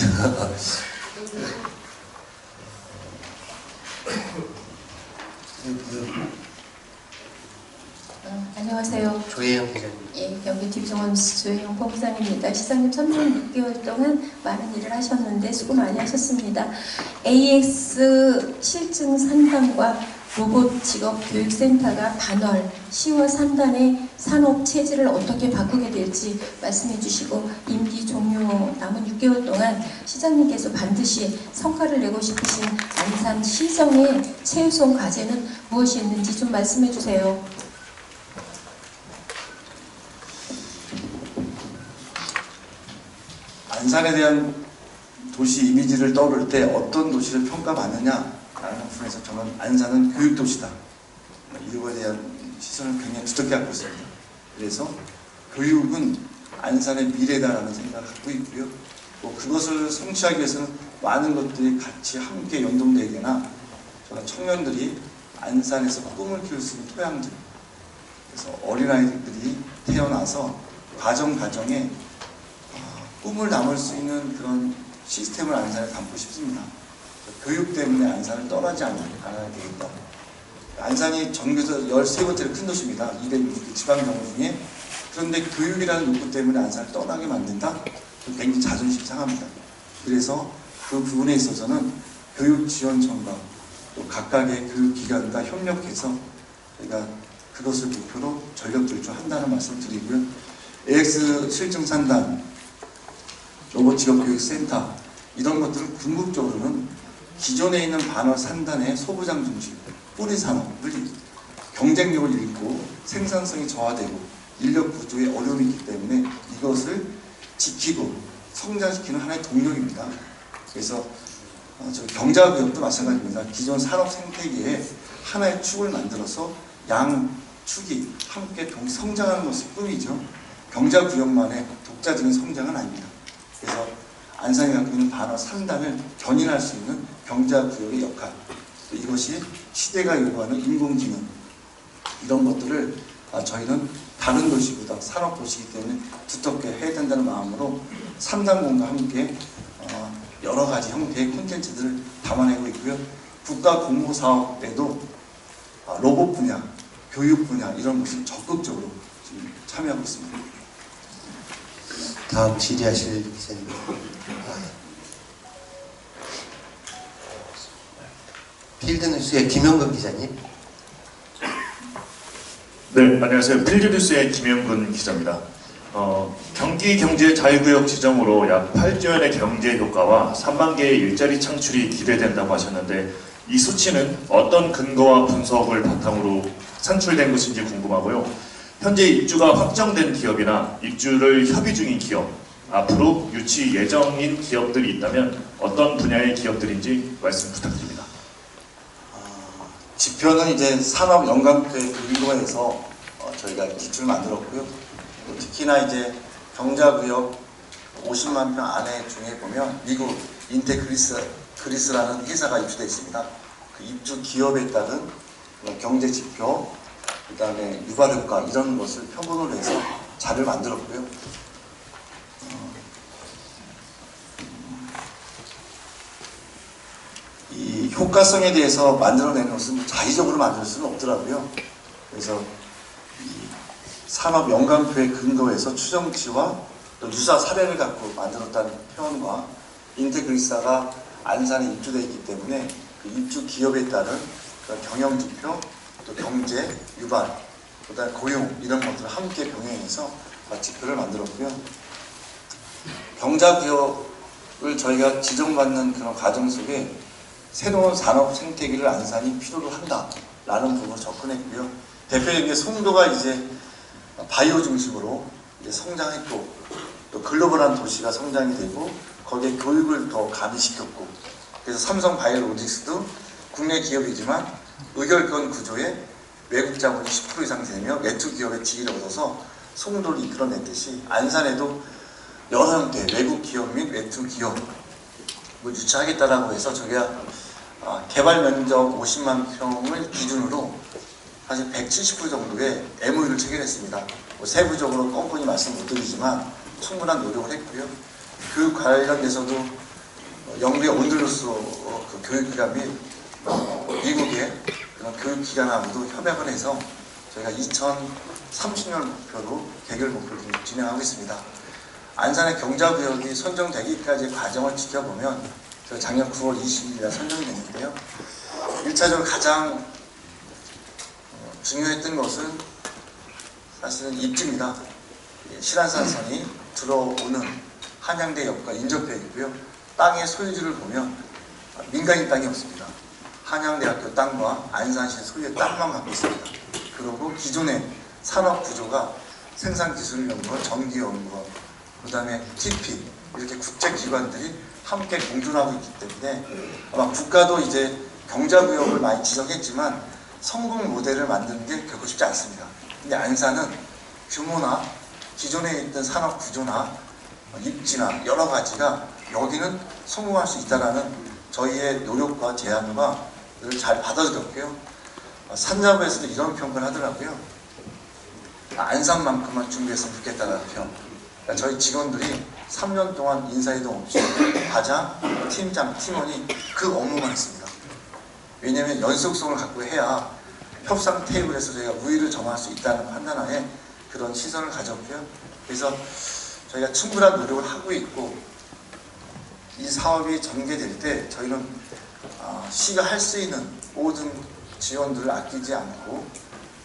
안녕하세요. 조혜영 기자님. 예, 경기 디비전스 조혜영 본부장입니다. 시장님 3년 6개월 동안 많은 일을 하셨는데 수고 많이 하셨습니다. AX 실증 상담과 로봇 직업 교육센터가 반월 10월 상단의 산업 체질을 어떻게 바꾸게 될지 말씀해 주시고 임기 종료 남은 6개월 동안 시장님께서 반드시 성과를 내고 싶으신 안산 시정의 최우선 과제는 무엇이 있는지 좀 말씀해 주세요. 안산에 대한 도시 이미지를 떠오를 때 어떤 도시를 평가받느냐라는 부분에서 저는 안산은 교육도시다. 이거에 대한 시선을 굉장히 두텁게 갖고 있습니다. 그래서 교육은 안산의 미래다라는 생각을 갖고 있고요. 뭐 그것을 성취하기 위해서는 많은 것들이 같이 함께 연동되어야 되나, 저는 청년들이 안산에서 꿈을 키울 수 있는 토양들, 그래서 어린아이들이 태어나서 가정에 꿈을 담을 수 있는 그런 시스템을 안산에 담고 싶습니다. 교육 때문에 안산을 떠나지 않아야 되겠다. 안산이 전국에서 13번째로 큰 도시입니다. 260개 지방정부 중에. 그런데 교육이라는 욕구 때문에 안산을 떠나게 만든다? 굉장히 자존심 상합니다. 그래서 그 부분에 있어서는 교육지원청과 또 각각의 교육기관과 협력해서 저희가 그것을 목표로 전력 질주한다는 말씀을 드리고요. AX 실증 상담, 로봇 직업교육센터 이런 것들은 궁극적으로는 기존에 있는 반월 산단의 소부장 중심, 뿌리 산업을 경쟁력을 잃고 생산성이 저하되고 인력 구조에 어려움이 있기 때문에 이것을 지키고 성장시키는 하나의 동력입니다. 그래서 경자구역도 마찬가지입니다. 기존 산업 생태계에 하나의 축을 만들어서 양축이 함께 성장하는 것이 꿈이죠. 경자구역만의 독자적인 성장은 아닙니다. 그래서 안산이 갖고 있는 반어 3단을 견인할 수 있는 경자구역의 역할, 이것이 시대가 요구하는 인공지능, 이런 것들을 저희는 다른 도시보다 산업도시이기 때문에 두텁게 해야 된다는 마음으로 3단공과 함께 여러 가지 형태의 콘텐츠들을 담아내고 있고요. 국가공모사업에도 로봇 분야, 교육 분야 이런 것을 적극적으로 지금 참여하고 있습니다. 다음 질의하실 기자님. 필드뉴스의 김영근 기자님. 네, 안녕하세요. 필드뉴스의 김영근 기자입니다. 경기 경제 자유구역 지정으로 약 8조 원의 경제 효과와 3만 개의 일자리 창출이 기대된다고 하셨는데 이 수치는 어떤 근거와 분석을 바탕으로 산출된 것인지 궁금하고요. 현재 입주가 확정된 기업이나 입주를 협의 중인 기업, 앞으로 유치 예정인 기업들이 있다면 어떤 분야의 기업들인지 말씀 부탁드립니다. 지표는 이제 산업 연관표의 근거에서 저희가 기준을 만들었고요. 특히나 이제 경자구역 50만 평 안에 중에 보면 미국 인테그리스라는 회사가 입주되어 있습니다. 그 입주 기업에 따른 경제 지표, 그 다음에 유발 효과 이런 것을 표본으로 해서 자료를 만들었고요. 이 효과성에 대해서 만들어내는 것은 자의적으로 만들 수는 없더라고요. 그래서 이 산업 연관표의 근거에서 추정치와 또 유사 사례를 갖고 만들었다는 표현과 인테그리스가 안산에 입주되어 있기 때문에 그 입주 기업에 따른 그런 경영지표, 또 경제, 유발, 그다음 고용 이런 것들을 함께 병행해서 지표를 만들었고요. 경자기업을 저희가 지정받는 그런 과정 속에 새로운 산업 생태계를 안산이 필요로 한다라는 부분을 접근했고요. 대표적인 게 송도가 이제 바이오 중심으로 이제 성장했고 또 글로벌한 도시가 성장이 되고 거기에 교육을 더 가미시켰고 그래서 삼성 바이오로직스도 국내 기업이지만 의결권 구조에 외국 자본이 10% 이상 되며 외투 기업의 지위를 얻어서 송도를 이끌어냈듯이 안산에도 여러 형태 외국 기업 및 외투 기업을 유치하겠다라고 해서 저희가 개발 면적 50만 평을 기준으로 사실 170% 정도의 MOU를 체결했습니다. 세부적으로 꼼꼼히 말씀 못 드리지만 충분한 노력을 했고요. 그 관련돼서도 영국의 온들루스 그 교육기관 및 미국의 그런 교육기관하고도 협약을 해서 저희가 2030년 목표로 개결 목표를 진행하고 있습니다. 안산의 경자구역이 선정되기까지의 과정을 지켜보면 저희 작년 9월 20일에 선정이 됐는데요. 1차적으로 가장 중요했던 것은 사실은 입지입니다. 실안산선이 들어오는 한양대역과 인접해이고요. 땅의 소유지를 보면 민간인 땅이 없습니다. 한양대학교 땅과 안산시 소유의 땅만 갖고 있습니다. 그리고 기존의 산업 구조가 생산기술연구원, 전기연구원, 그 다음에 TP 이렇게 국제기관들이 함께 공존하고 있기 때문에 아마 국가도 이제 경자구역을 많이 지정했지만 성공 모델을 만드는 게 결코 쉽지 않습니다. 근데 안산은 규모나 기존에 있던 산업 구조나 입지나 여러 가지가 여기는 성공할 수 있다는 저희의 노력과 제안과 잘 받아들였고요. 산자부에서도 이런 평가를 하더라고요. 안산만큼만 준비했으면 좋겠다는 평. 그러니까 저희 직원들이 3년 동안 인사이동 없이 과장, 팀장, 팀원이 그 업무만 했습니다. 왜냐하면 연속성을 갖고 해야 협상 테이블에서 저희가 우위를 점할 수 있다는 판단하에 그런 시선을 가졌고요. 그래서 저희가 충분한 노력을 하고 있고 이 사업이 전개될 때 저희는 시가 할 수 있는 모든 지원들을 아끼지 않고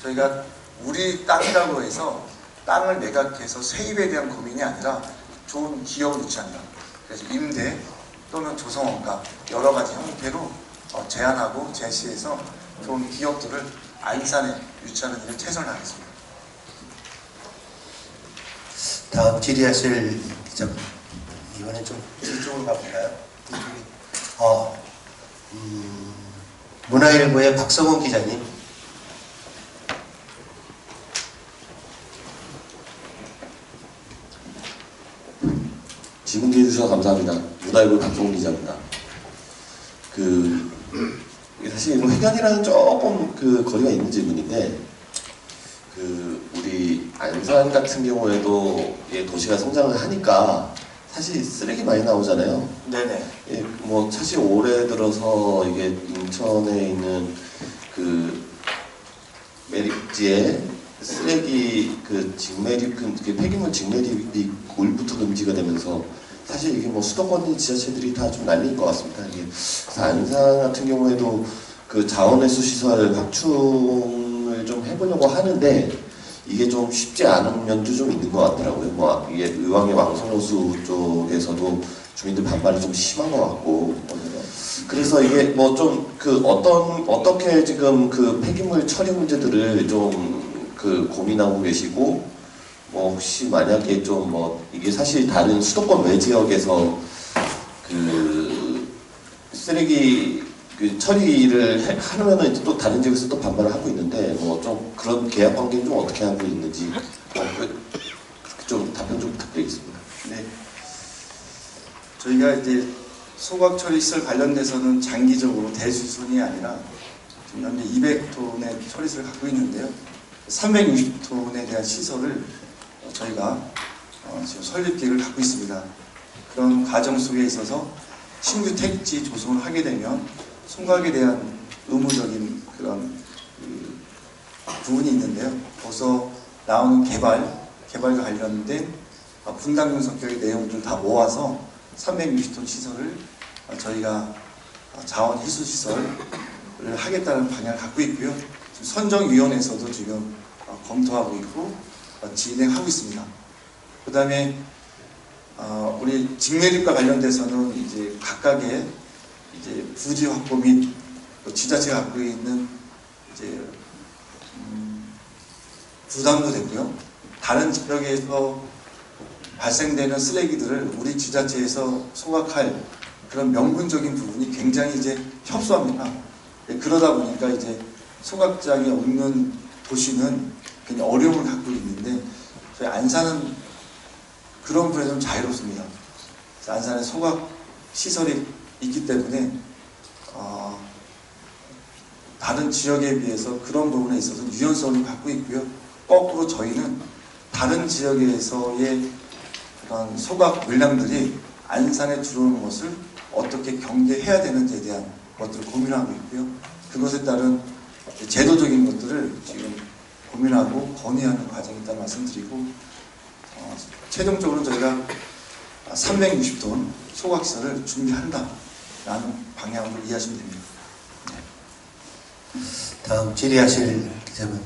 저희가 우리 땅이라고 해서 땅을 매각해서 세입에 대한 고민이 아니라 좋은 기업을 유치한다. 그래서 임대 또는 조성원가 여러 가지 형태로 제안하고 제시해서 좋은 기업들을 안산에 유치하는 일을 최선을 다하겠습니다. 다음 질의하실 기자분. 이번엔 좀 뒤쪽으로 가볼까요? 문화일보의 박성훈 기자님. 질문해 주셔서 감사합니다. 문화일보 박성훈 기자입니다. 사실 뭐 회견이랑은 조금 거리가 있는 질문인데, 우리 안산 같은 경우에도 도시가 성장을 하니까 사실 쓰레기 많이 나오잖아요. 네네. 뭐 사실 올해 들어서 이게 인천에 있는 매립지에 쓰레기 폐기물 직매립이 9일부터 금지가 되면서 사실 이게 뭐 수도권 지자체들이 다 좀 난리인 것 같습니다. 그래서 안산 같은 경우에도 자원회수 시설 확충을 좀 해보려고 하는데 이게 좀 쉽지 않은 면도 좀 있는 것 같더라고요. 뭐 이게 의왕의 왕성호수 쪽에서도 주민들 반발이 좀 심한 것 같고, 그래서 이게 뭐 좀 어떻게 지금 폐기물 처리 문제들을 좀 고민하고 계시고, 뭐 혹시 만약에 좀 뭐 이게 사실 다른 수도권 외 지역에서 쓰레기 처리를 하면은 또 다른 지역에서 또 반발을 하고 있는데 뭐 좀 그런 계약 관계는 좀 어떻게 하고 있는지 좀 답변 좀 부탁드리겠습니다. 네. 저희가 이제 소각 처리 시설 관련돼서는 장기적으로 대수순이 아니라 지금 현재 200톤의 처리시설을 갖고 있는데요. 360톤에 대한 시설을 저희가 지금 설립 계획을 갖고 있습니다. 그런 과정 속에 있어서 신규 택지 조성을 하게 되면 소각에 대한 의무적인 그런 부분이 있는데요. 거기서 나오는 개발과 관련된 분담금 성격의 내용들을 다 모아서 360톤 시설을 저희가 자원 희수 시설을 하겠다는 방향을 갖고 있고요. 선정위원회에서도 지금 검토하고 있고 진행하고 있습니다. 그 다음에 우리 직매립과 관련돼서는 이제 각각의 이제 부지 확보 및 지자체가 갖고 있는 이제 부담도 되고요. 다른 지역에서 발생되는 쓰레기들을 우리 지자체에서 소각할 그런 명분적인 부분이 굉장히 이제 협소합니다. 그러다 보니까 이제 소각장이 없는 도시는 굉장히 어려움을 갖고 있는데 저희 안산은 그런 부분에 좀 자유롭습니다. 안산에 소각 시설이 있기 때문에 다른 지역에 비해서 그런 부분에 있어서 유연성을 갖고 있고요. 거꾸로 저희는 다른 지역에서의 그런 소각 물량들이 안산에 들어오는 것을 어떻게 경계해야 되는지에 대한 것들을 고민하고 있고요. 그것에 따른 제도적인 것들을 지금 고민하고 건의하는 과정이 있다는 말씀드리고 최종적으로 저희가 360톤 소각시설을 준비한다라는 방향으로 이해하시면 됩니다. 다음 질의하실 기자분.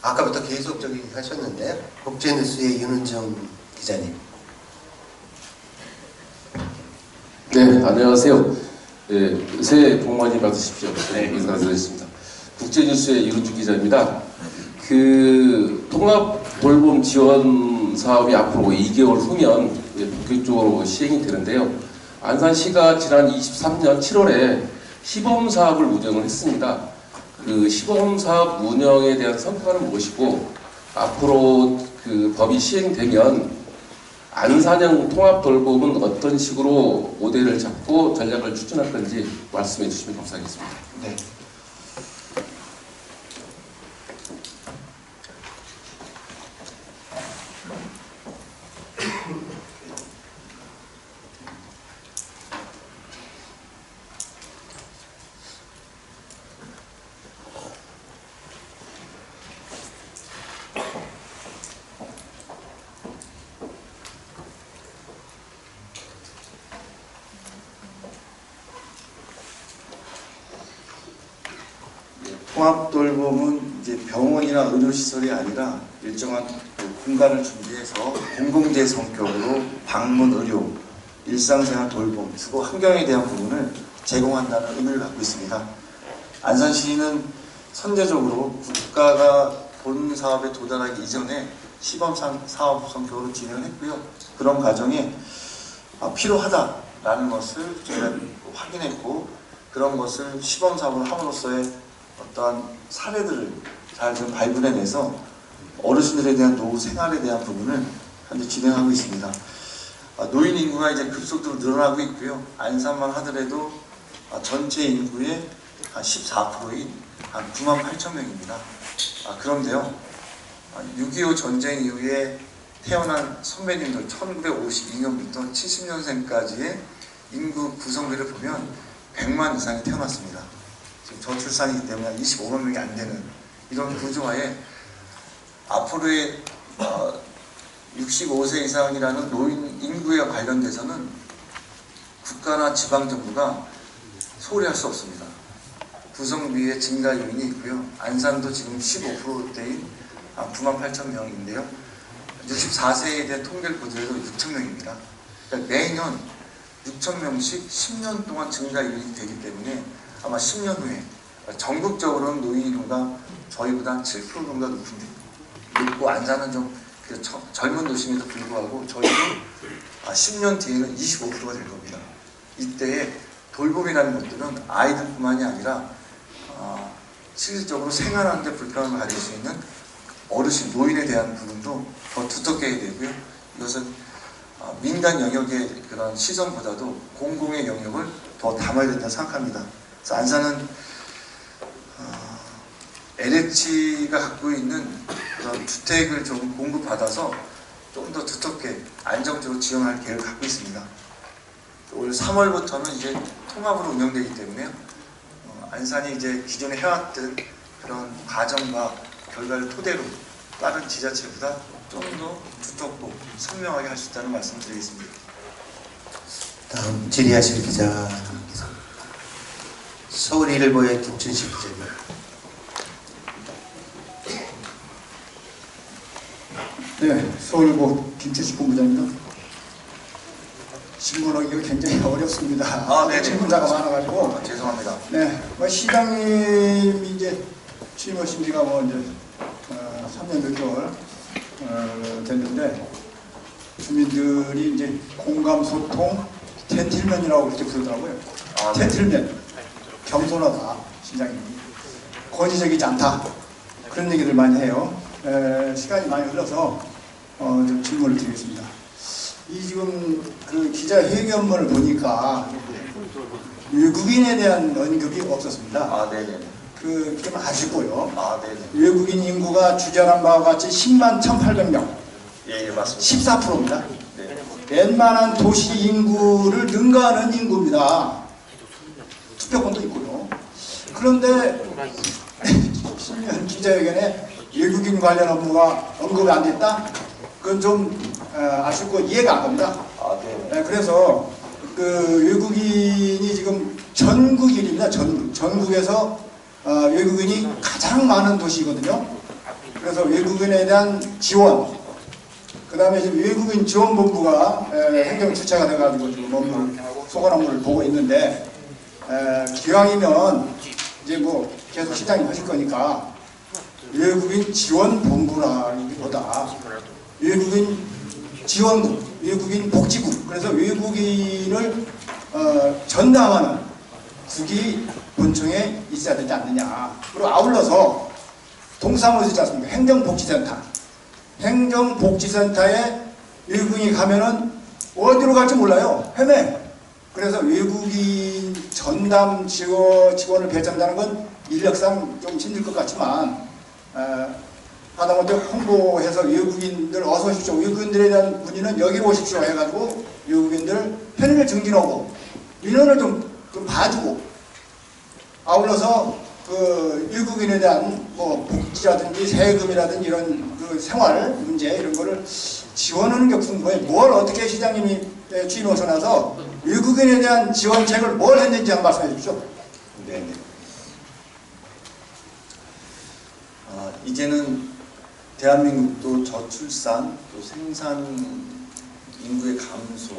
아까부터 계속 저기 하셨는데 국제뉴스의 윤은정 기자님. 네, 안녕하세요. 네, 새해 복 많이 받으십시오. 네, 인사드리겠습니다. 국제뉴스의 윤은정 기자입니다. 그 통합 돌봄 지원 사업이 앞으로 2개월 후면 본격적으로 시행이 되는데요. 안산시가 지난 23년 7월에 시범 사업을 운영을 했습니다. 그 시범 사업 운영에 대한 성과는 무엇이고 앞으로 그 법이 시행되면 안산형 통합 돌봄은 어떤 식으로 모델을 잡고 전략을 추진할 건지 말씀해 주시면 감사하겠습니다. 네. 통합돌봄은 이제 병원이나 의료시설이 아니라 일정한 공간을 준비해서 공공재 성격으로 방문 의료, 일상생활 돌봄, 주거 환경에 대한 부분을 제공한다는 의미를 갖고 있습니다. 안산시는 선제적으로 국가가 본 사업에 도달하기 이전에 시범 사업 성격으로 진행을 했고요. 그런 과정에 필요하다라는 것을 저희가 확인했고 그런 것을 시범 사업을 함으로써의 어떠한 사례들을 잘 좀 발굴해내서 어르신들에 대한 노후 생활에 대한 부분을 현재 진행하고 있습니다. 노인 인구가 이제 급속도로 늘어나고 있고요. 안산만 하더라도 전체 인구의 한 14%인 한 9만 8천 명입니다. 그런데요, 6.25 전쟁 이후에 태어난 선배님들 1952년부터 70년생까지의 인구 구성비를 보면 100만 이상이 태어났습니다. 지금 저출산이기 때문에 25만 명이 안 되는 이런 구조하에 앞으로의 65세 이상이라는 노인 인구에 관련돼서는 국가나 지방정부가 소홀히 할 수 없습니다. 구성비의 증가 요인이 있고요. 안산도 지금 15%대인 9만 8천 명인데요. 64세에 대한 통계를 보더라도 6천 명입니다. 그러니까 매년 6천 명씩 10년 동안 증가 요인이 되기 때문에 아마 10년 후에 전국적으로는 노인 인구가 저희보다 7% 정도 높고 안산은 좀 젊은 도시임에도 불구하고 저희도 10년 뒤에는 25%가 될 겁니다. 이때에 돌봄이라는 것들은 아이들뿐만이 아니라 실질적으로 생활하는 데 불편함을 가질 수 있는 어르신, 노인에 대한 부분도 더 두텁게 해야 되고요. 이것은 민간 영역의 그런 시선보다도 공공의 영역을 더 담아야 된다고 생각합니다. 그래서 안산은 LH가 갖고 있는 그런 주택을 좀 공급받아서 좀 더 두텁게 안정적으로 지원할 계획을 갖고 있습니다. 올 3월부터는 이제 통합으로 운영되기 때문에 안산이 이제 기존에 해왔던 그런 과정과 결과를 토대로 다른 지자체보다 좀 더 두텁고 선명하게 할 수 있다는 말씀 드리겠습니다. 다음 질의하실 기자. 서울일보의 김춘식 기자님. 네, 서울일보 김춘식 본부장입니다. 질문하기가 굉장히 어렵습니다. 네네. 질문자가 많아가지고. 죄송합니다. 네, 시장님이 이제 취임하신 지가 이제 3년 6개월 됐는데 주민들이 이제 공감 소통 젠틀맨이라고 그렇게 부르더라고요. 네. 젠틀맨, 겸손하다 시장님이 권위적이지 않다 그런 얘기를 많이 해요. 시간이 많이 흘러서 좀 질문을 드리겠습니다. 이 지금 그 기자회견문을 보니까 외국인에 대한 언급이 없었습니다. 네네. 그 좀 아쉽고요. 네네. 외국인 인구가 주장한 바와 같이 10만 1,800명. 예, 맞습니다. 14%입니다. 네. 웬만한 도시 인구를 능가하는 인구입니다. 투표권도 있고요. 그런데 신년 기자회견에 외국인 관련 업무가 언급이 안 됐다? 그건 좀 아쉽고 이해가 안 갑니다. 네, 그래서 그 외국인이 지금 전국일입니다. 전국에서 외국인이 가장 많은 도시거든요. 그래서 외국인에 대한 지원, 그 다음에 지금 외국인 지원본부가 행정 주체가 돼가지고 지금 업무를, 소관 업무를 보고 있는데, 기왕이면 이제 뭐 계속 시장님 하실 거니까 외국인 지원본부라기보다 외국인 지원국, 외국인 복지국, 그래서 외국인을 전담하는 국이 본청에 있어야 되지 않느냐. 그리고 아울러서 동사무소 있지 않습니까? 행정복지센터. 행정복지센터에 외국인이 가면은 어디로 갈지 몰라요. 헤매. 그래서 외국인 전담 직원을 배치한다는 건 인력상 좀 힘들 것 같지만, 하다못해 홍보해서 외국인들 어서 오십시오. 외국인들에 대한 문의는 여기로 오십시오 해가지고 외국인들 편의를 증진하고 인원을 좀 봐주고, 아울러서 그 외국인에 대한 뭐 복지라든지 세금이라든지 이런 그 생활 문제 이런 거를 지원하는 게 궁금해요. 뭘 어떻게 시장님이 취임 오셔 나서 외국인에 대한 지원책을 뭘 했는지 한번 말씀해 주십시오. 네. 이제는 대한민국도 저출산, 또 생산 인구의 감소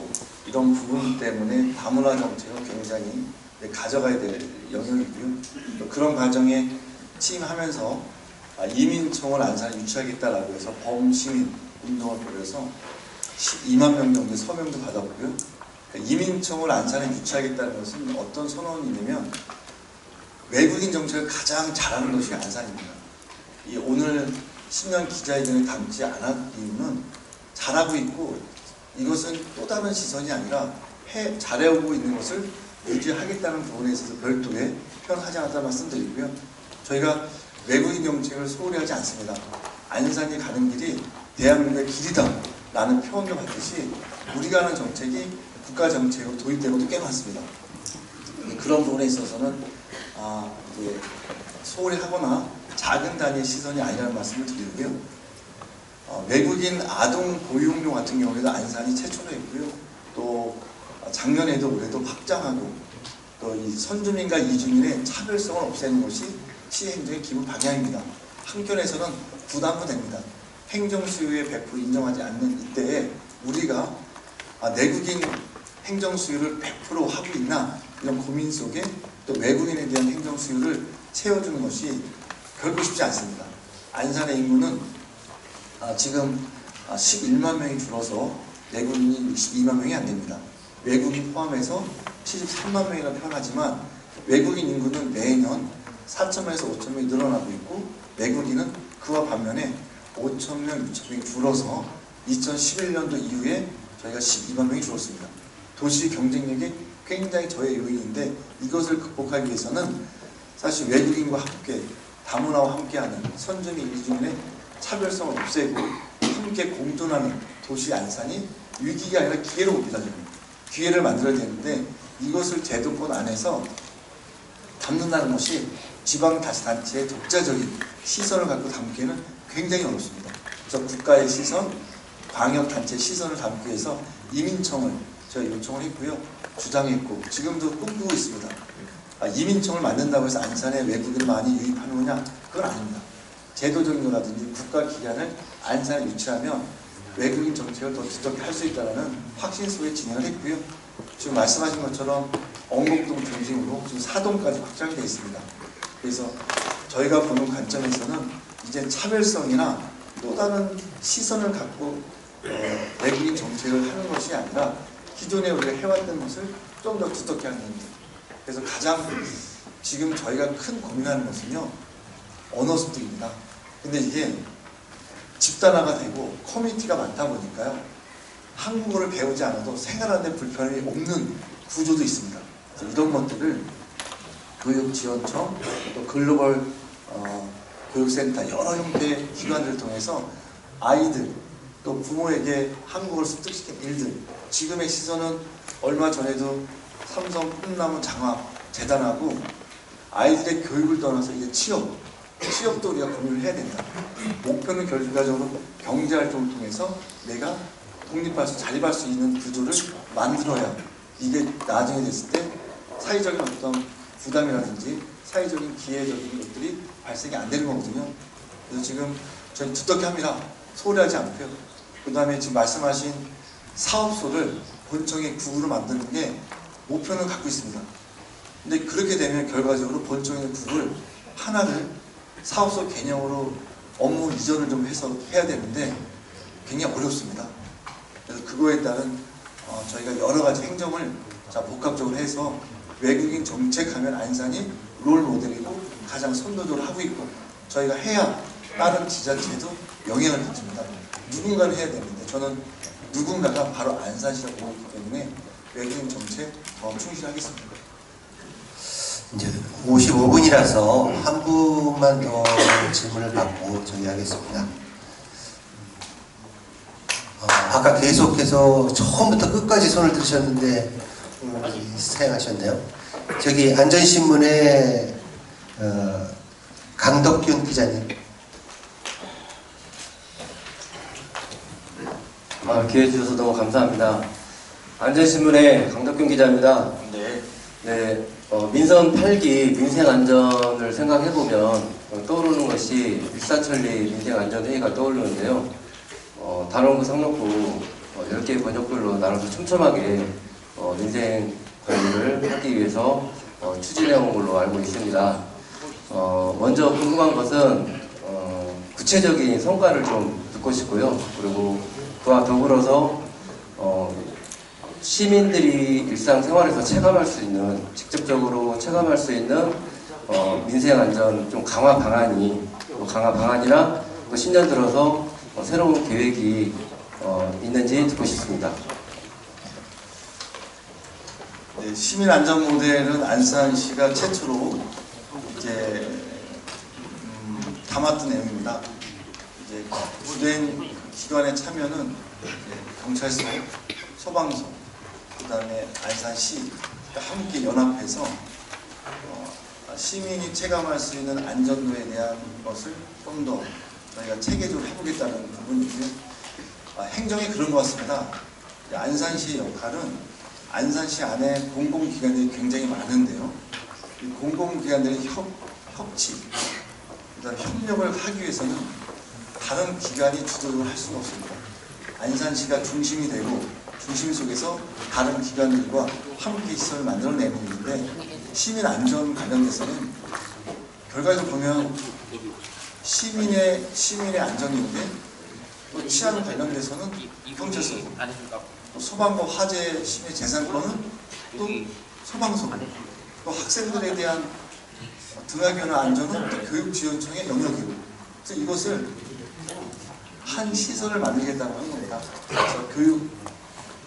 이런 부분 때문에 다문화 정책을 굉장히 가져가야 될 영역이고요. 또 그런 과정에 취임하면서 이민청을 안산에 유치하겠다라고 해서 범시민 운동을 벌여서 12만 명 정도의 서명도 받아보고요. 이민청을 안산에 유치하겠다는 것은 어떤 선언이냐면 외국인 정책을 가장 잘하는 도시가 안산입니다. 오늘 신년 기자회견에 담지 않았던 이유는 잘하고 있고 이것은 또 다른 시선이 아니라 잘해오고 있는 것을 유지하겠다는 부분에 있어서 별도의 표현하지 않았다는 말씀드리고요. 저희가 외국인 정책을 소홀히 하지 않습니다. 안산이 가는 길이 대한민국의 길이다 라는 표현도 받듯이 우리가 하는 정책이 국가 정책으로 도입된 것도 꽤 많습니다. 그런 부분에 있어서는 이제 소홀히 하거나 작은 단위의 시선이 아니라는 말씀을 드리고요. 외국인 아동 고용료 같은 경우에도 안산이 최초로 했고요. 또 작년에도 올해도 확장하고 또 이 선주민과 이주민의 차별성을 없애는 것이 시행정의 기본 방향입니다. 한편에서는 부담도 됩니다. 행정수요에 100% 인정하지 않는 이때에 우리가 내국인 행정수요를 100% 하고 있나 이런 고민 속에 또 외국인에 대한 행정수요를 채워주는 것이 결코 쉽지 않습니다. 안산의 인구는 지금 11만 명이 줄어서 내국인이 62만 명이 안 됩니다. 외국인 포함해서 73만 명이라 표현하지만 외국인 인구는 매년 4천명에서 5천 명이 늘어나고 있고 내국인은 그와 반면에 5천 명, 6천 명이 줄어서 2011년도 이후에 저희가 12만 명이 줄었습니다. 도시 경쟁력이 굉장히 저의 요인인데 이것을 극복하기 위해서는 사실 외국인과 함께 다문화와 함께하는 선주민, 이주민의 차별성을 없애고 함께 공존하는 도시 안산이 위기가 아니라 기회로 옵니다. 기회를 만들어야 되는데 이것을 제도권 안에서 담는다는 것이 지방자치단체의 독자적인 시선을 갖고 담기에는 굉장히 어렵습니다. 그래서 국가의 시선, 광역단체 시선을 담기 위해서 이민청을 저희 요청을 했고요. 주장했고 지금도 꿈꾸고 있습니다. 이민청을 만든다고 해서 안산에 외국인을 많이 유입하는 거냐? 그건 아닙니다. 제도적인 거라든지 국가기관을 안산에 유치하면 외국인 정책을 더 두텁게 할 수 있다는 확신 속에 진행을 했고요. 지금 말씀하신 것처럼 언곡동 중심으로 지금 4동까지 확장이 되어 있습니다. 그래서 저희가 보는 관점에서는 이제 차별성이나 또 다른 시선을 갖고 외국인 정책을 하는 것이 아니라 기존에 우리가 해왔던 것을 좀 더 두텁게 하는 겁니다. 그래서 가장 지금 저희가 큰 고민하는 것은요, 언어 습득입니다. 근데 이게 집단화가 되고 커뮤니티가 많다 보니까요, 한국어를 배우지 않아도 생활하는 데 불편함이 없는 구조도 있습니다. 그래서 이런 것들을 교육지원청, 또 글로벌 교육센터, 여러 형태의 기관들을 통해서 아이들, 또 부모에게 한국어를 습득시킨 일들, 지금의 시선은 얼마 전에도 삼성 꿈나무 장학 재단하고 아이들의 교육을 떠나서 이제 취업도 우리가 고민을 해야 된다. 목표는 결과적으로 경제활동을 통해서 내가 독립할 수, 자립할 수 있는 구조를 만들어야 이게 나중에 됐을 때 사회적인 어떤 부담이라든지 사회적인 기회적인 것들이 발생이 안 되는 거거든요. 그래서 지금 저희 두텁게 합니다. 소홀히 하지 않고요. 그 다음에 지금 말씀하신 사업소를 본청의 구로 만드는 게 목표는 갖고 있습니다. 근데 그렇게 되면 결과적으로 본청의 구를 하나를 사업소 개념으로 업무 이전을 좀 해서 해야 되는데 굉장히 어렵습니다. 그래서 그거에 따른 저희가 여러 가지 행정을 복합적으로 해서 외국인 정책하면 안산이 롤 모델이고 가장 선도적으로 하고 있고 저희가 해야 다른 지자체도 영향을 미칩니다. 누군가는 해야 되는데 저는 누군가가 바로 안산시라고 보기 때문에 외국인 정책 더 충실하겠습니다. 이제 55분이라서 한 분만 더 질문을 받고 정리하겠습니다. 아까 계속해서 처음부터 끝까지 손을 들으셨는데 사양하셨네요. 저기 안전신문의 강덕균 기자님. 기회 주셔서 너무 감사합니다. 안전신문의 강덕균 기자입니다. 네, 민선 8기 민생안전을 생각해보면 떠오르는 것이 일사천리 민생안전회의가 떠오르는데요. 단원구 상록구 10개의 번역글로 나눠서 촘촘하게 민생 관리를 하기 위해서 추진해온 걸로 알고 있습니다. 먼저 궁금한 것은 구체적인 성과를 좀 듣고 싶고요. 그리고 그와 더불어서 시민들이 일상생활에서 체감할 수 있는, 직접적으로 체감할 수 있는 민생안전 좀 강화 방안이나 또 신년 들어서 새로운 계획이 있는지 듣고 싶습니다. 네, 시민안전 모델은 안산시가 최초로 이제 담았던 내용입니다. 이제 주된 기관의 참여는 경찰서, 소방서, 그 다음에 안산시 함께 연합해서 시민이 체감할 수 있는 안전도에 대한 것을 좀 더 저희가 체계적으로 해보겠다는 부분이고요. 행정이 그런 것 같습니다. 안산시의 역할은 안산시 안에 공공기관들이 굉장히 많은데요. 이 공공기관들의 협치, 그다음 협력을 하기 위해서는 다른 기관이 주도를 할 수가 없습니다. 안산시가 중심이 되고 중심 속에서 다른 기관들과 함께 시설을 만들어내는 일인데 시민 안전 관련돼서는 결과적으로 보면 시민의 안전인데 또 치안 관련돼서는 경찰서, 또 소방과 화재 시민의 재산권은 또 소방서, 또 학생들에 대한 등하교나 안전은 또 교육지원청의 영역이고 그래서 이것을 한 시설을 만들겠다고 하는 겁니다. 그래서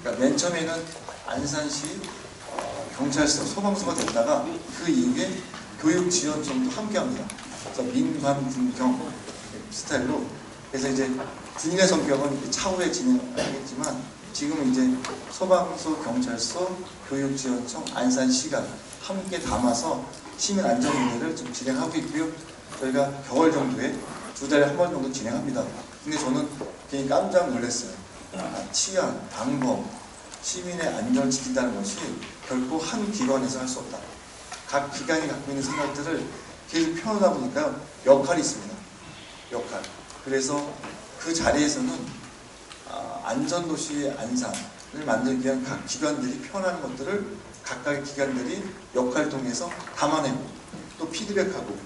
그러니까 맨 처음에는 안산시 경찰서, 소방서가 됐다가 그 이후에 교육지원청도 함께합니다. 그래서 민관, 군경 스타일로 그래서 이제 군인의 성격은 차후에 진행하겠지만 지금 이제 소방서, 경찰서, 교육지원청, 안산시가 함께 담아서 시민 안전 문제를 좀 진행하고 있고요. 저희가 겨울 정도에 2달에 한 번 정도 진행합니다. 근데 저는 괜히 깜짝 놀랐어요. 치안, 방법, 시민의 안전을 지킨다는 것이 결코 한 기관에서 할 수 없다. 각 기관이 갖고 있는 생각들을 계속 표현하다 보니까 역할이 있습니다. 역할. 그래서 그 자리에서는 안전도시 안산을 만들기 위한 각 기관들이 표현하는 것들을 각각의 기관들이 역할을 통해서 담아내고 또 피드백하고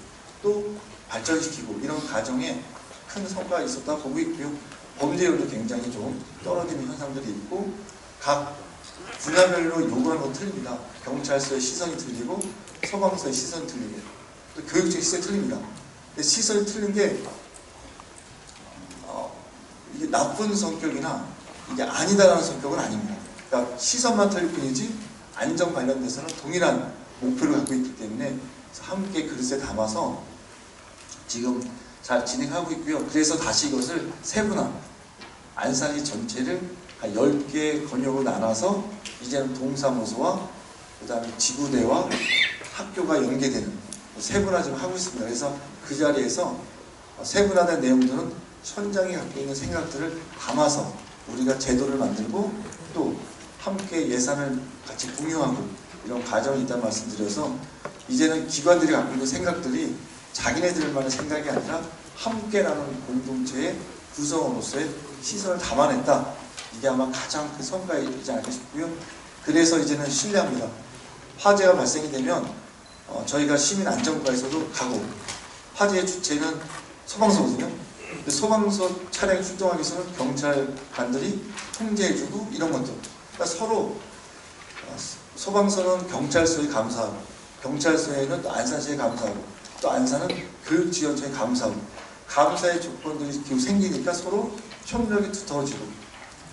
또 발전시키고 이런 과정에 큰 성과가 있었다 보고 있고요. 범죄율도 굉장히 좀 떨어지는 현상들이 있고 각 분야별로 요구하는 건 틀립니다. 경찰서의 시선이 틀리고 소방서의 시선이 틀리고 또 교육청 시선이 틀립니다. 근데 시선이 틀린 게 이게 나쁜 성격이나 이게 아니다라는 성격은 아닙니다. 그러니까 시선만 틀릴 뿐이지 안전 관련돼서는 동일한 목표를 갖고 있기 때문에 함께 그릇에 담아서 지금 잘 진행하고 있고요. 그래서 다시 이것을 세분화, 안산시 전체를 한 10개 권역으로 나눠서 이제는 동사무소와 그 다음에 지구대와 학교가 연계되는 세분화 좀 하고 있습니다. 그래서 그 자리에서 세분화된 내용들은 현장이 갖고 있는 생각들을 담아서 우리가 제도를 만들고 또 함께 예산을 같이 공유하고 이런 과정이 있다는 말씀드려서 이제는 기관들이 갖고 있는 생각들이 자기네들만의 생각이 아니라 함께 나누는 공동체의 구성원으로서의 시선을 담아냈다. 이게 아마 가장 큰 성과이지 않을까 싶고요. 그래서 이제는 신뢰합니다. 화재가 발생이 되면 저희가 시민안전과에서도 가고 화재의 주체는 소방서거든요. 소방서 차량이 출동하기 위해서는 경찰관들이 통제해주고 이런 것들. 그러니까 서로 소방서는 경찰서에 감사하고 경찰서에는 또 안산시에 감사하고 또 안산은 교육지원청에 감사하고 감사의 조건들이 계속 생기니까 서로 협력이 두터워지고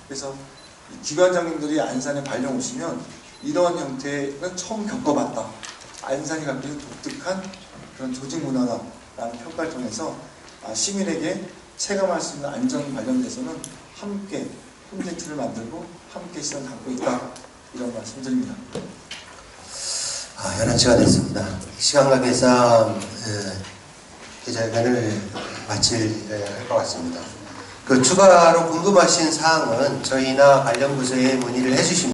그래서 기관장님들이 안산에 발령 오시면 이러한 형태는 처음 겪어봤다. 안산이 갖고 있는 독특한 그런 조직 문화다라는 평가를 통해서 시민에게 체감할 수 있는 안전 관련돼서는 함께 콘텐츠를 만들고 함께 시선을 갖고 있다. 이런 말씀드립니다. 연한 시간 됐습니다. 시간 관계상 기자회견을 마칠 것 같습니다. 그 추가로 궁금하신 사항은 저희나 관련 부서에 문의를 해주시면